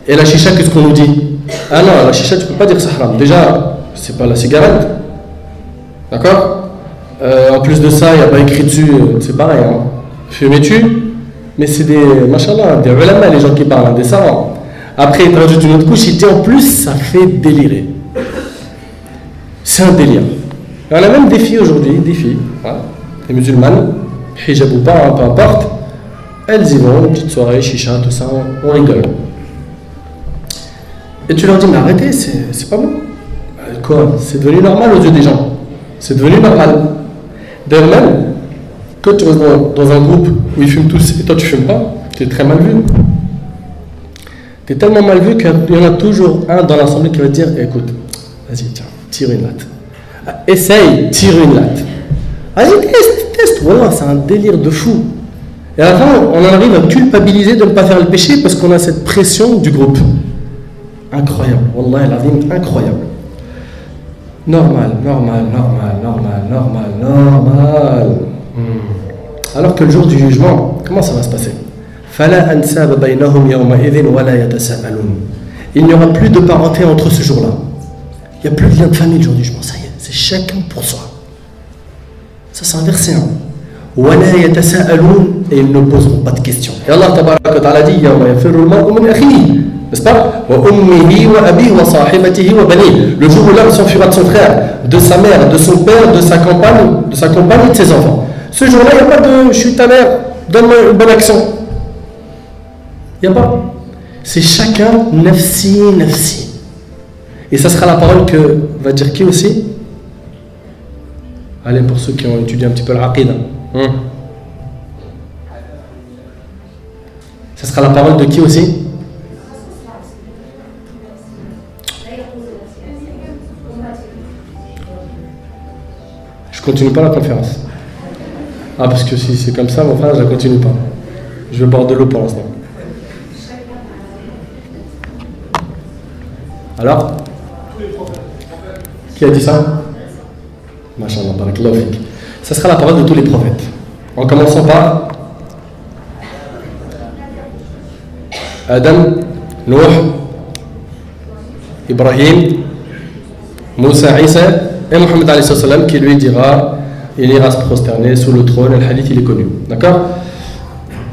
Et la chicha, qu'est-ce qu'on nous dit? Ah non, la chicha, tu peux pas dire que c'est haram. Déjà, c'est pas la cigarette. D'accord? En plus de ça, il n'y a pas écrit dessus, c'est pareil, hein. Fumer-tu? Mais c'est des, machallah, des ulama, les gens qui parlent, hein, des savants. Après, ils te rajoutent une autre couche, ils disent en plus, ça fait délirer. C'est un délire. Et on a même des filles aujourd'hui, des filles, hein, des musulmanes, hijab ou pas, hein, peu importe, elles y vont, une petite soirée, chicha, tout ça, on rigole. Et tu leur dis, mais arrêtez, c'est pas bon. Quoi? C'est devenu normal aux yeux des gens. C'est devenu normal. D'ailleurs même, quand tu restes dans un groupe où ils fument tous et toi tu fumes pas, tu es très mal vu. Tu es tellement mal vu qu'il y en a toujours un dans l'assemblée qui va te dire, écoute, vas-y, tiens, tire une latte. Essaye, tire une latte. Vas-y, teste. Voilà, c'est un délire de fou. Et à la fin, on en arrive à culpabiliser de ne pas faire le péché parce qu'on a cette pression du groupe. Incroyable, Wallah, incroyable. Normal. Alors que le jour du jugement, comment ça va se passer? Il n'y aura plus de parenté entre ce jour-là. Il n'y a plus de lien de famille le jour du jugement, ça y est, c'est chacun pour soi. Ça c'est un verset. Et ils ne poseront pas de questions. Et Allah tabaraka wa ta'ala dit, n'est-ce pas? Le jour où l'homme s'enfuira de son frère, de sa mère, de son père, de sa compagne et de ses enfants. Ce jour-là, il n'y a pas de je suis ta mère, donne-moi une bonne action. Il n'y a pas. C'est chacun nafsi. Et ça sera la parole que va dire qui aussi? Allez, pour ceux qui ont étudié un petit peu l'aqida. Ça sera la parole de qui aussi? Je continue pas la conférence. Ah, parce que si c'est comme ça, mon frère, je la continue pas. Je vais boire de l'eau pour l'instant. Alors? Qui a dit ça? Masha'Allah, barakallahu fik. Ça sera la parole de tous les prophètes. En commençant par Adam, Nuh, Ibrahim, Moussa, Isa et Mohammed alayhi salam qui lui dira, il ira se prosterner sous le trône. Le hadith il est connu, d'accord?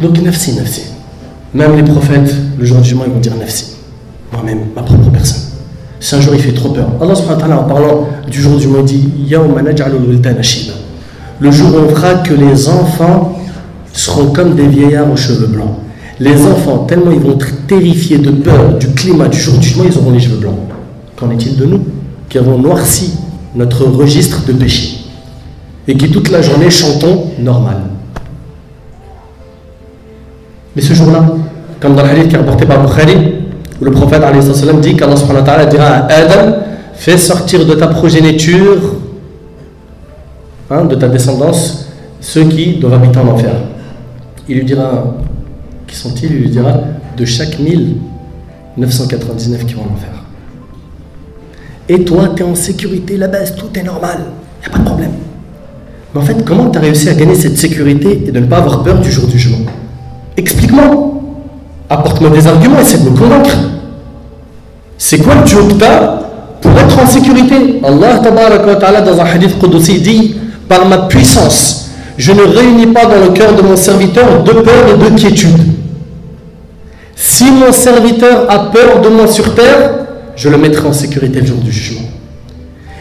Donc nafsi. Même les prophètes, le jour du jugement, ils vont dire nafsi. Moi-même, ma propre personne. Si un jour il fait trop peur, Allah subhanahu wa ta'ala en parlant du jour du jugement dit Yawma naj'alul wildana shiba. Le jour où on fera que les enfants seront comme des vieillards aux cheveux blancs. Les enfants, tellement ils vont être terrifiés de peur du climat du jour du jugement, ils auront les cheveux blancs. Qu'en est-il de nous qui avons noirci notre registre de péché et qui toute la journée chantons normal? Mais ce jour-là, comme dans le hadith qui est rapporté par Bukhari, où le prophète dit qu'Allah subhanahu wa ta'ala dira à Adam, fais sortir de ta progéniture, de ta descendance, ceux qui doivent habiter en enfer. Il lui dira, qui sont-ils? Il lui dira, de chaque 1999 qui vont en enfer. Et toi, tu es en sécurité, là-bas, tout est normal, il n'y a pas de problème. Mais en fait, comment tu as réussi à gagner cette sécurité et de ne pas avoir peur du jour du jugement? Explique-moi. Apporte-moi des arguments, essaie de me convaincre. C'est quoi le job que tu as pour être en sécurité. Allah tabaraka wa ta'ala dans un hadith qudsi dit, par ma puissance, je ne réunis pas dans le cœur de mon serviteur de peur et de quiétude. Si mon serviteur a peur de moi sur terre, je le mettrai en sécurité le jour du jugement.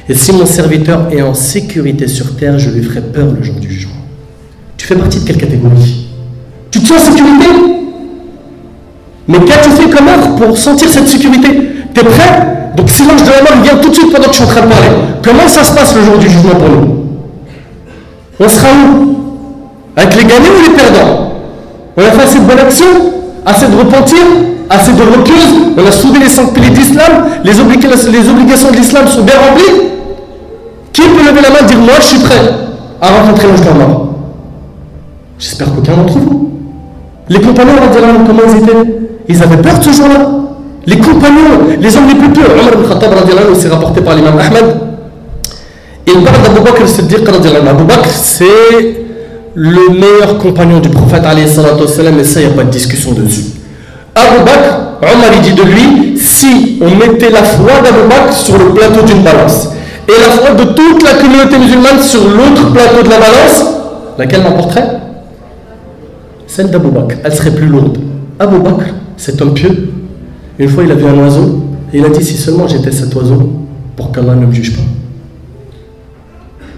Et si mon serviteur est en sécurité sur terre, je lui ferai peur le jour du jugement. Tu fais partie de quelle catégorie? Tu te sens en sécurité? Mais qu'as-tu fait comme œuvre pour sentir cette sécurité? Tu es prêt? Donc si l'ange de la mort vient tout de suite pendant que je suis en train de parler. Comment ça se passe le jour du jugement pour nous? On sera où? Avec les gagnants ou les perdants? On a fait assez de bonnes actions? Assez de repentir? Assez de recul? On a soulevé les 5 piliers d'islam? Les obligations de l'islam sont bien remplies? Qui peut lever la main et dire moi je suis prêt à rencontrer l'ange de la mort? J'espère qu'aucun d'entre vous. Les compagnons, comment ils étaient? Ils avaient peur de ce jour-là. Les compagnons, les hommes les plus purs. Omar ibn Khattab, c'est rapporté par l'imam Ahmed. Il parle d'Abu Bakr al-Siddiq. Abu Bakr, c'est le meilleur compagnon du prophète, et ça, il n'y a pas de discussion dessus. Abu Bakr, Omar, il dit de lui, si on mettait la foi d'Abu Bakr sur le plateau d'une balance, et la foi de toute la communauté musulmane sur l'autre plateau de la balance, laquelle l'emporterait? Celle d'Abu Bakr, elle serait plus lourde. Abu Bakr, cet homme pieux, une fois il a vu un oiseau, et il a dit si seulement j'étais cet oiseau, pour qu'Allah ne me juge pas.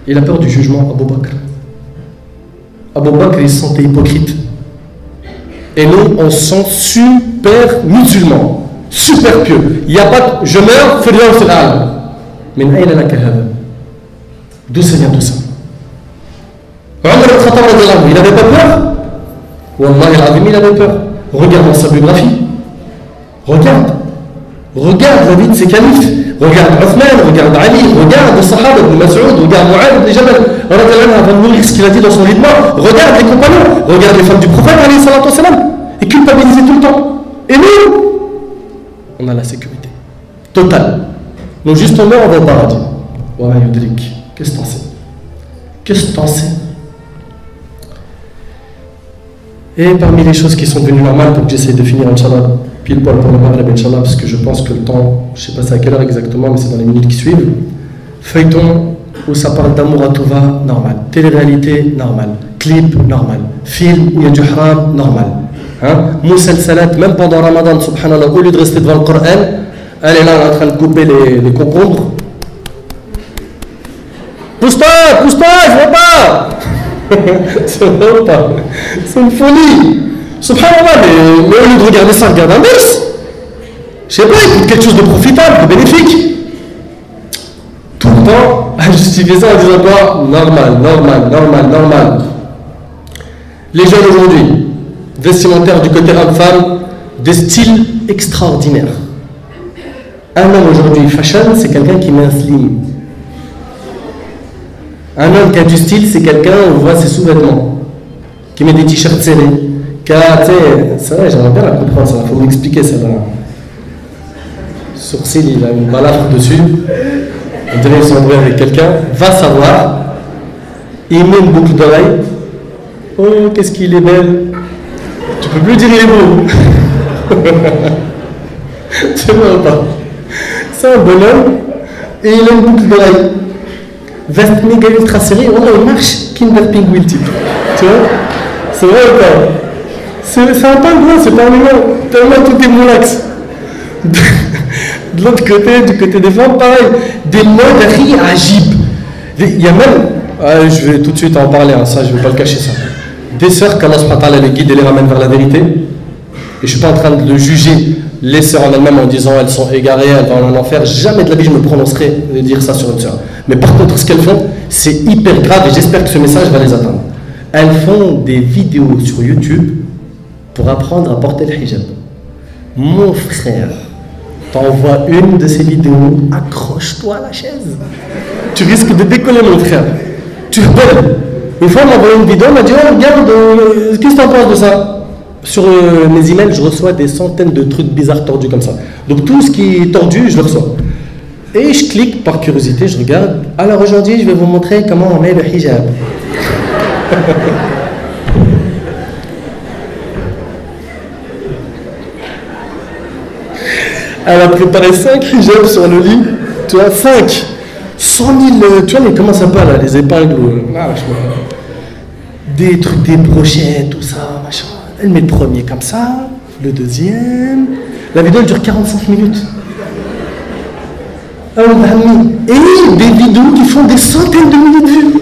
Il a peur du jugement, Abu Bakr. Abu Bakr, il se sentait hypocrite. Et nous, on se sent super musulman, super pieux. Il n'y a pas de je meurs, fais-le au final. Mais d'où ça vient tout ça? Omar ibn Khattab, il n'avait pas peur? Wallahi al-Azim, il avait peur. Regarde dans sa biographie. Regarde la vie de ses califes. Regarde Othman, regarde Ali, regarde les Sahaba, Ibn Mas'ud, regarde Mu'adh ibn Jabal, avant de mourir, ce qu'il a dit dans son lit de mort. Regarde les compagnons, regarde les femmes du prophète, et culpabiliser tout le temps. Et nous, on a la sécurité totale. Donc juste on meurt, on va au paradis. Ouais, Yudrik, qu'est-ce que t'en sais? Qu'est-ce que t'en sais? Et parmi les choses qui sont devenues normales, pour que j'essaye de finir, Inch'Allah, pile poil pour le Maghreb, Inch'Allah, parce que je pense que le temps, je ne sais pas c'est à quelle heure exactement, mais c'est dans les minutes qui suivent. Feuilleton où ça parle d'amour à tout va, normal. Télé-réalité, normal. Clip, normal. Film où il y a du haram, normal. Moussel Salat, même pendant Ramadan, subhanallah, au lieu de rester devant le Coran, elle est là, elle est en train de couper les concombres. Pousse-toi, je vois pas. C'est vraiment pas. C'est une folie. Subhanallah, mais au lieu de regarder ça, regarde un verse. Je sais pas, écoute quelque chose de profitable, de bénéfique. Tout le temps, à justifier ça en disant quoi? Normal. Les jeunes aujourd'hui, vestimentaires du côté homme-femme, des styles extraordinaires. Un homme aujourd'hui fashion, c'est quelqu'un qui met un slim. Un homme qui a du style, c'est quelqu'un, on voit ses sous-vêtements, qui met des t-shirts serrés. C'est vrai, j'aimerais bien la comprendre, ça, il faut m'expliquer ça. Sourcil, il a une balafre dessus, on dirait qu'il s'embrouille avec quelqu'un, va savoir, il met une boucle d'oreille, oh, qu'est-ce qu'il est belle, tu peux plus dire il est beau. Tu vois pas. C'est un bonhomme, et il a une boucle d'oreille. Veste méga ultra serrée, il marche, Kinder Penguin type. Tu vois? C'est vrai ou pas? C'est un pingouin, c'est pas un humain. Tellement tout est moulax. De l'autre côté, du côté des femmes, pareil. Des modes agib. Il y a même, je vais tout de suite en parler, hein, ça, je ne vais pas le cacher ça. Des sœurs qu'Allah les guide et les ramène vers la vérité. Et je ne suis pas en train de juger les sœurs en elles-mêmes en disant elles sont égarées, elles vont en enfer. Jamais de la vie je me prononcerai de dire ça sur une sœur. Mais par contre, ce qu'elles font, c'est hyper grave et j'espère que ce message va les atteindre. Elles font des vidéos sur YouTube pour apprendre à porter le hijab. Mon frère, t'envoies une de ces vidéos, accroche-toi à la chaise. Tu risques de décoller, mon frère. Tu rigoles. Une fois, on m'a envoyé une vidéo, on m'a dit oh, regarde, qu'est-ce que t'en penses de ça? Sur mes emails, je reçois des centaines de trucs bizarres tordus comme ça. Donc tout ce qui est tordu, je le reçois. Et je clique par curiosité, je regarde. Alors aujourd'hui, je vais vous montrer comment on met le hijab. Elle a préparé 5 hijabs sur le lit tu vois, 5, 100 000, tu vois, mais comment ça s'appelle là, les épingles, des trucs, des brochettes, tout ça, machin. Elle met le premier comme ça, le deuxième. La vidéo elle dure 45 minutes. Et des vidéos qui font des centaines de milliers de vues.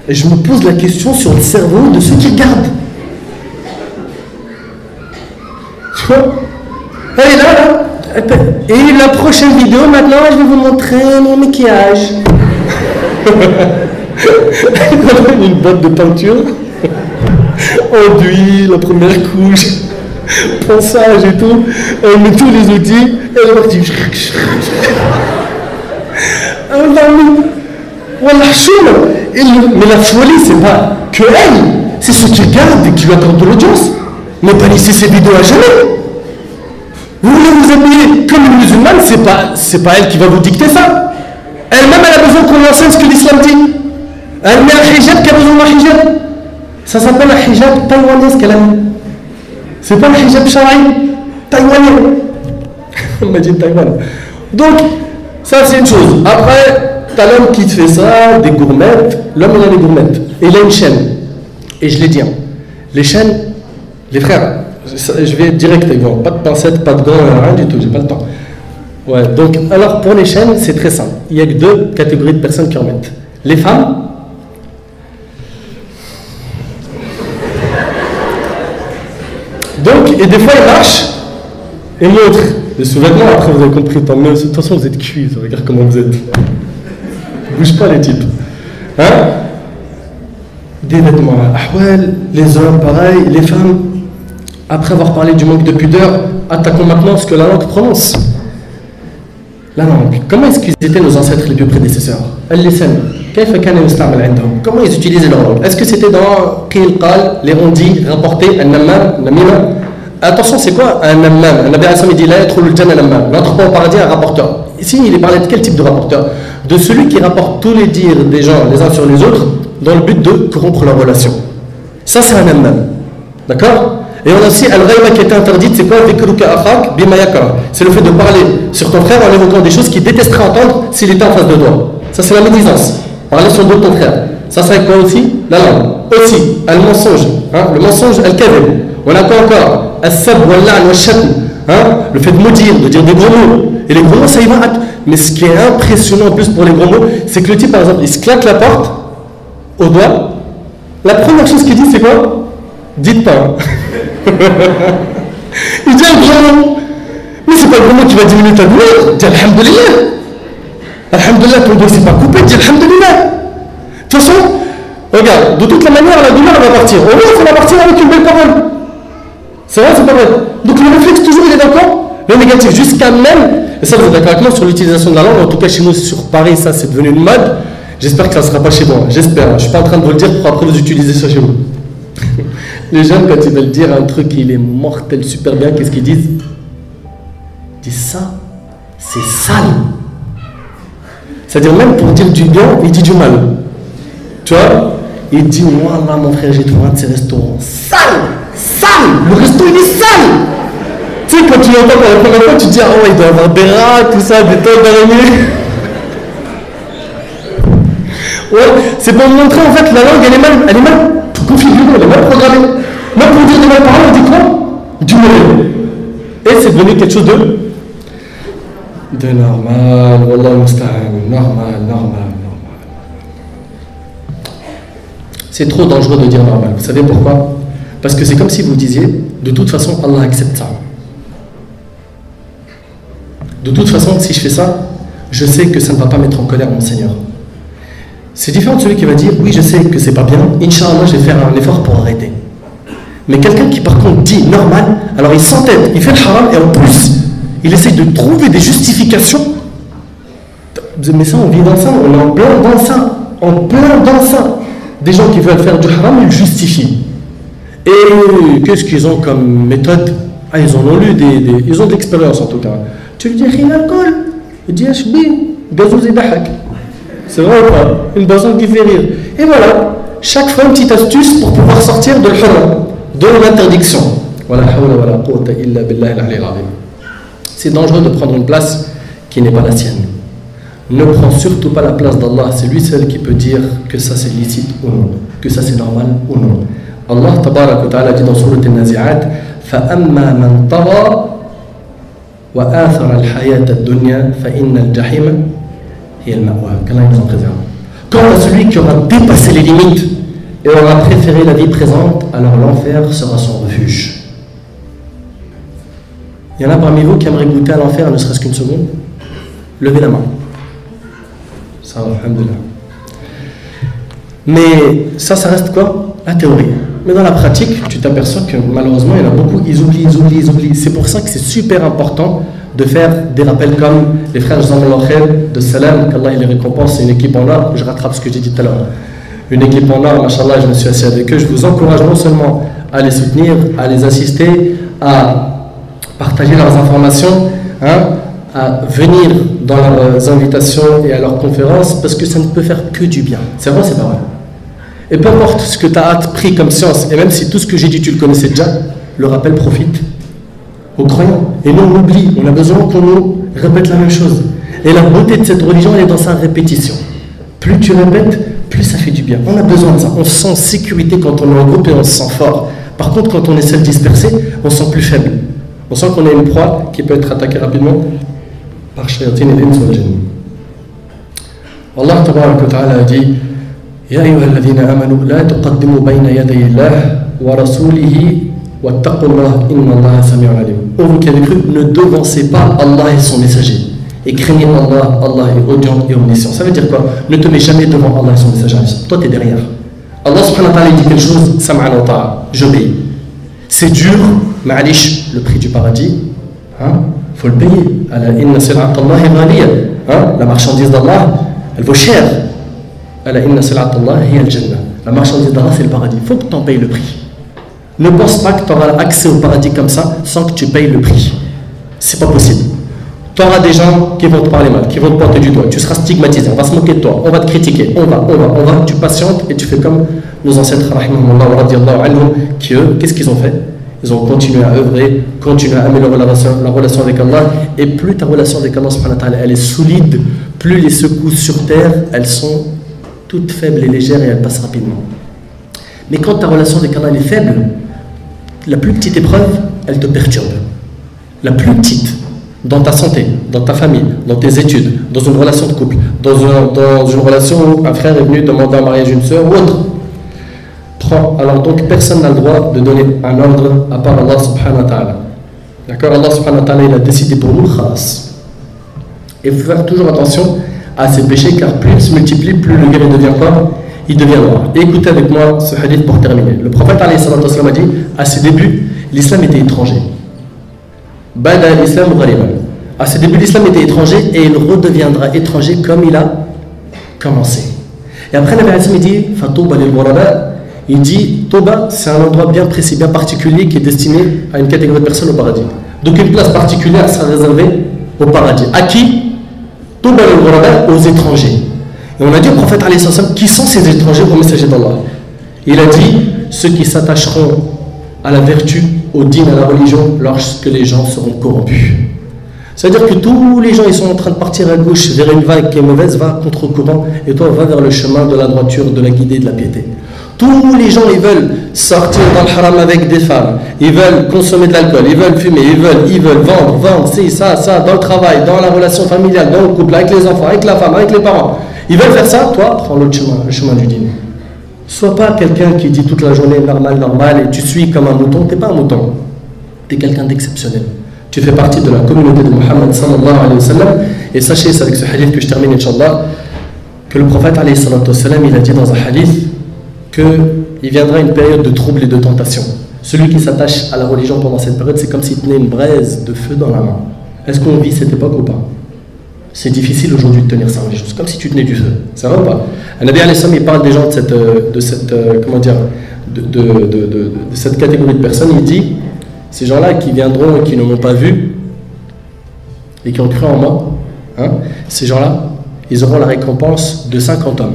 Et je me pose la question sur le cerveau de ceux qui regardent. Tu vois? Et là, et la prochaine vidéo, maintenant, je vais vous montrer mon maquillage. Une boîte de peinture, enduit, la première couche, ponçage et tout. Elle met tous les outils, elle est partie. Mais la folie, c'est pas que elle, c'est ceux qui regardent et qui lui accordent de l'audience. Mais bannissez ces vidéos à jamais. Vous voulez vous habiller comme une musulmane, c'est pas elle qui va vous dicter ça. Elle-même, elle a besoin qu'on enseigne ce que l'islam dit. Elle met un hijab qui a besoin d'un hijab. Ça s'appelle un hijab taïwanais, ce qu'elle a mis. C'est pas un hijab shari, taïwanais. On m'a dit Taïwan. Donc, ça c'est une chose. Après, t'as l'homme qui te fait ça, des gourmettes. L'homme il a des gourmettes. Et il a une chaîne. Et je l'ai dit, hein, les chaînes, les frères, je vais direct avec vous. Pas de pincettes, pas de gants, rien du tout, j'ai pas le temps. Ouais, donc, alors pour les chaînes, c'est très simple. Il n'y a que deux catégories de personnes qui en mettent. Les femmes. Donc, et des fois, ils marchent et montrent les sous-vêtements. Après, vous avez compris, tant mieux. De toute façon, vous êtes cuits, regarde comment vous êtes. Ils bougent pas, les types. Hein? Des vêtements à ahwal, les hommes, pareil, les femmes. Après avoir parlé du manque de pudeur, attaquons maintenant ce que la langue prononce. La langue. Comment est-ce qu'ils étaient nos ancêtres les plus prédécesseurs? Comment ils utilisaient leur langue? Est-ce que c'était dans Qil Qal, les on-dit, rapportés, un nammam, namima? Attention, c'est quoi un nammam? Un Nabi Hassan dit la yadkhulu al-janna nammam. N'entre pas au paradis un rapporteur. Ici, il est parlé de quel type de rapporteur? De celui qui rapporte tous les dires des gens les uns sur les autres dans le but de corrompre leur relation. Ça, c'est un nammam. D'accord? Et on a aussi al-ghayba qui était interdite, c'est quoi? C'est le fait de parler sur ton frère en évoquant des choses qu'il détesterait entendre s'il était en face de toi. Ça, c'est la médisance. Parler sur le dos de ton frère. Ça, c'est quoi aussi? La langue. Aussi, al-mensonge. Hein? Le mensonge, al-kadhib. On a quoi encore? Al-sab, wal-la'n, wal-shatm. Le fait de maudire, de dire des gros mots. Et les gros mots, ça y va. Mais ce qui est impressionnant en plus pour les gros mots, c'est que le type, par exemple, il se claque la porte au doigt. La première chose qu'il dit, c'est quoi? Dites pas. Il dit un gros mot. Mais c'est pas le gros mot qui va diminuer ta douleur. Dis alhamdulillah. Alhamdulillah, ton doigt s'est pas coupé. Dis alhamdulillah. De toute façon, regarde, de toute la manière, la douleur elle va partir. Au moins, ça va partir avec une belle parole. C'est vrai, c'est pas vrai. Donc le réflexe, toujours, il est d'accord. Le négatif, jusqu'à même, et ça vous êtes d'accord avec moi sur l'utilisation de la langue, en tout cas chez nous sur Paris, ça c'est devenu une mode. J'espère que ça ne sera pas chez moi. J'espère. Je ne suis pas en train de vous le dire pour après vous utiliser ça chez vous. Les jeunes, quand ils veulent dire un truc, il est mortel, super bien, qu'est-ce qu'ils disent? Ils disent ça, c'est sale. C'est-à-dire, même pour dire du bien, il dit du mal. Tu vois? Il dit, moi, là, mon frère, j'ai trouvé un de ces restaurants. Sale! Sale! Le resto, il est sale! Tu sais, quand tu l'entends pour la première fois, tu te dis, ah ouais, il doit y avoir des rats, tout ça, des tonnes d'araignées. Ouais, c'est pour montrer, en fait, la langue, elle est mal configurée, elle est mal programmée. Même pour dire des mal paroles, on dit quoi? Du mauvais. Et c'est devenu quelque chose de normal, wallah musta'an, normal. C'est trop dangereux de dire normal. Vous savez pourquoi? Parce que c'est comme si vous disiez, de toute façon, Allah accepte ça. De toute façon, si je fais ça, je sais que ça ne va pas mettre en colère mon Seigneur. C'est différent de celui qui va dire, oui, je sais que c'est pas bien, Inch'Allah, je vais faire un effort pour arrêter. Mais quelqu'un qui, par contre, dit normal, alors il s'entête, il fait le haram, et en plus, il essaye de trouver des justifications. Mais ça, on vit dans ça, on est en plein dans ça. Des gens qui veulent faire du haram, ils le justifient. Et qu'est-ce qu'ils ont comme méthode? Ah, ils en ont lu, ils ont de l'expérience en tout cas. Tu lui dis, il alcool. Il dit, gazouz et dahak. C'est vrai ou pas? Une boisson qui fait rire. Et voilà, chaque fois une petite astuce pour pouvoir sortir de l'haram, de l'interdiction. C'est dangereux de prendre une place qui n'est pas la sienne. ne prend surtout pas la place d'Allah. C'est lui seul qui peut dire que ça c'est licite ou non, que ça c'est normal ou non. Allah tabarak wa ta'ala dit dans Sourate An-Nazi'at فَأَمَّا مَنْ طَغَى وَآثَرَ الْحَيَاةَ الدُّنْيَا فَإِنَّ الْجَحِيمَ هِيَ الْمَأْوَى. Qu'Allah nous en préserve. Quant à celui qui aura dépassé les limites et aura préféré la vie présente, alors l'enfer sera son refuge. Il y en a parmi vous qui aimeraient goûter à l'enfer ne serait-ce qu'une seconde? Levez la main. Ça va, alhamdoulilah. Mais ça reste quoi? La théorie. Mais dans la pratique, tu t'aperçois que malheureusement, il y en a beaucoup, ils oublient. C'est pour ça que c'est super important de faire des rappels comme les frères de Salam, qu'Allah les récompense, c'est une équipe en or. Je rattrape ce que j'ai dit tout à l'heure. Une équipe en or, machallah, je me suis assis avec eux. Je vous encourage non seulement à les soutenir, à les assister, à partager leurs informations, à venir dans leurs invitations et à leurs conférences, parce que ça ne peut faire que du bien. C'est vrai, c'est pas vrai. Et peu importe ce que tu as appris comme science, et même si tout ce que j'ai dit tu le connaissais déjà, le rappel profite aux croyants. Et nous on oublie, on a besoin qu'on nous répète la même chose. Et la beauté de cette religion, elle est dans sa répétition. Plus tu répètes, plus ça fait du bien. On a besoin de ça. On se sent en sécurité quand on est en groupe et on se sent fort. Par contre, quand on est seul dispersé, on se sent plus faible. On sent qu'on a une proie qui peut être attaquée rapidement par shayatin et l'ins wal jinn. Allah tabaraka wa ta'ala a dit Ya ayyuha alladhina amanu la tuqaddimu bayna yaday Allah wa rasulihi wattaqullah inna Allah sami'un alim. Ô vous qui avez cru, ne devancez pas Allah et son messager. Et craignez Allah, Allah est audient et omniscient. Ça veut dire quoi? Ne te mets jamais devant Allah et son messager. Toi tu es derrière. Allah subhanahu wa ta'ala dit quelque chose, sam'an wa ta'a, j'obéis. C'est dur, ma'alish, le prix du paradis, faut le payer. La marchandise d'Allah, elle vaut cher. La marchandise d'Allah, c'est le paradis. Il faut que tu en payes le prix. Ne pense pas que tu auras accès au paradis comme ça sans que tu payes le prix. C'est pas possible. Tu auras des gens qui vont te parler mal, qui vont te pointer du doigt. Tu seras stigmatisé, on va se moquer de toi, on va te critiquer, on va. Tu patientes et tu fais comme nos ancêtres, qui eux, qu'est-ce qu'ils ont fait? Ils ont continué à œuvrer, continué à améliorer la relation avec Allah. Et plus ta relation avec Allah subhanahu wa ta'ala, elle est solide, plus les secousses sur terre, elles sont toutes faibles et légères et elles passent rapidement. Mais quand ta relation avec Allah elle est faible, la plus petite épreuve, elle te perturbe. La plus petite, dans ta santé, dans ta famille, dans tes études, dans une relation de couple, dans une relation où un frère est venu demander en mariage une sœur ou autre. Alors donc personne n'a le droit de donner un ordre à part Allah subhanahu wa ta'ala. D'accord? Allah subhanahu wa ta'ala il a décidé pour nous khalas. Et il faut faire toujours attention à ces péchés car plus ils se multiplient, plus le guerrier devient quoi? Il devient noir. Et écoutez avec moi ce hadith pour terminer. Le prophète alayhi salatu wassalam a dit à ses débuts, l'islam était étranger. Bada l'islam ghariban. À ses débuts, l'islam était étranger et il redeviendra étranger comme il a commencé. Et après, le prophète dit Fatouba lil ghuraba. Il dit, Toba, c'est un endroit bien précis, bien particulier qui est destiné à une catégorie de personnes au paradis. Donc une place particulière sera réservée au paradis. À qui? Toba al-Ghuraba, aux étrangers. Et on a dit au prophète, qui sont ces étrangers au messager d'Allah? Il a dit, ceux qui s'attacheront à la vertu, au dîn, à la religion, lorsque les gens seront corrompus. C'est-à-dire que tous les gens ils sont en train de partir à gauche vers une vague qui est mauvaise, va contre courant, et toi va vers le chemin de la droiture, de la guidée, de la piété. Tous les gens ils veulent sortir dans le haram avec des femmes, ils veulent consommer de l'alcool, ils veulent fumer, ils veulent vendre, c'est ça, dans le travail, dans la relation familiale, dans le couple, avec les enfants, avec la femme, avec les parents. Ils veulent faire ça, toi prends l'autre chemin, le chemin du dîner. Sois pas quelqu'un qui dit toute la journée normal, et tu suis comme un mouton, t'es pas un mouton, t'es quelqu'un d'exceptionnel. Tu fais partie de la communauté de Muhammad sallallahu alayhi wa sallam. Et sachez, c'est avec ce hadith que je termine, Inch'Allah, que le prophète alayhi salatu wa sallam, il a dit dans un hadith qu'il viendra une période de trouble et de tentation. Celui qui s'attache à la religion pendant cette période, c'est comme s'il tenait une braise de feu dans la main. Est-ce qu'on vit cette époque ou pas? C'est difficile aujourd'hui de tenir ça en religion. C'est comme si tu tenais du feu. Ça va ou pas? Nabi alayhi salam, il parle des gens de cette catégorie de personnes. Il dit, ces gens-là qui viendront et qui ne m'ont pas vu et qui ont cru en moi, ces gens-là, ils auront la récompense de 50 hommes.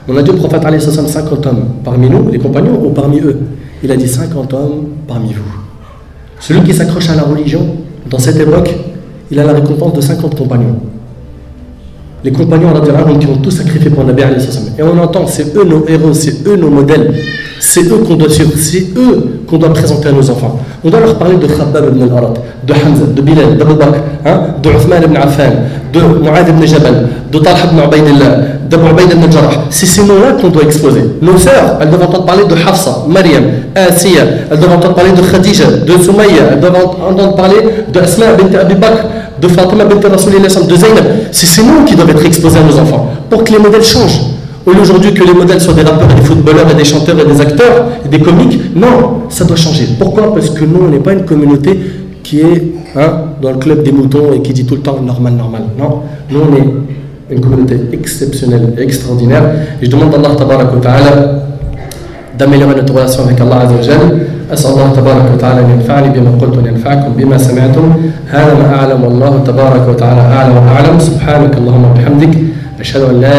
On a dit au prophète alayhi salam 50 hommes parmi nous, les compagnons, ou parmi eux. Il a dit 50 hommes parmi vous. Celui qui s'accroche à la religion, dans cette époque, il a la récompense de 50 compagnons. les compagnons qui ont tout sacrifié pour Nabi alayhi salam. Et on entend, c'est eux nos héros, c'est eux nos modèles, c'est eux qu'on doit suivre, c'est eux qu'on doit présenter à nos enfants. On doit leur parler de Khabbab ibn al-Arat, de Hamza, de Bilal, d'Abu Bakr, de Uthman ibn Affan, de Mu'adh ibn Jabal, de Talha ibn Ubaydillah, d'Abu Ubayd ibn Jarrah. C'est ces noms-là qu'on doit exposer. Nos sœurs, elles doivent entendre parler de Hafsa, Maryam, Asiya, elles doivent entendre parler de Khadija, de Soumaïa, elles doivent entendre parler de Asma bint Abi Bakr, de Fatima bint Rasulillah, de Zaynab. C'est ces noms qui doivent être exposés à nos enfants pour que les modèles changent. Au lieu aujourd'hui que les modèles soient des rappeurs, et des footballeurs, et des chanteurs, et des acteurs, et des comiques, non, ça doit changer. Pourquoi? Parce que nous, on n'est pas une communauté qui est dans le club des moutons et qui dit tout le temps normal, normal. Non, nous, on est une communauté exceptionnelle et extraordinaire. Et je demande à Allah tabaraka wa ta'ala d'améliorer notre relation avec Allah Azza wa Jal. أسأل الله تبارك وتعالى أن ينفعني بما قلت وأن ينفعكم بما سمعتم. هذا ما أعلم والله تبارك وتعالى أعلم وأعلم. سبحانك اللهم وبحمدك أشهد أن لا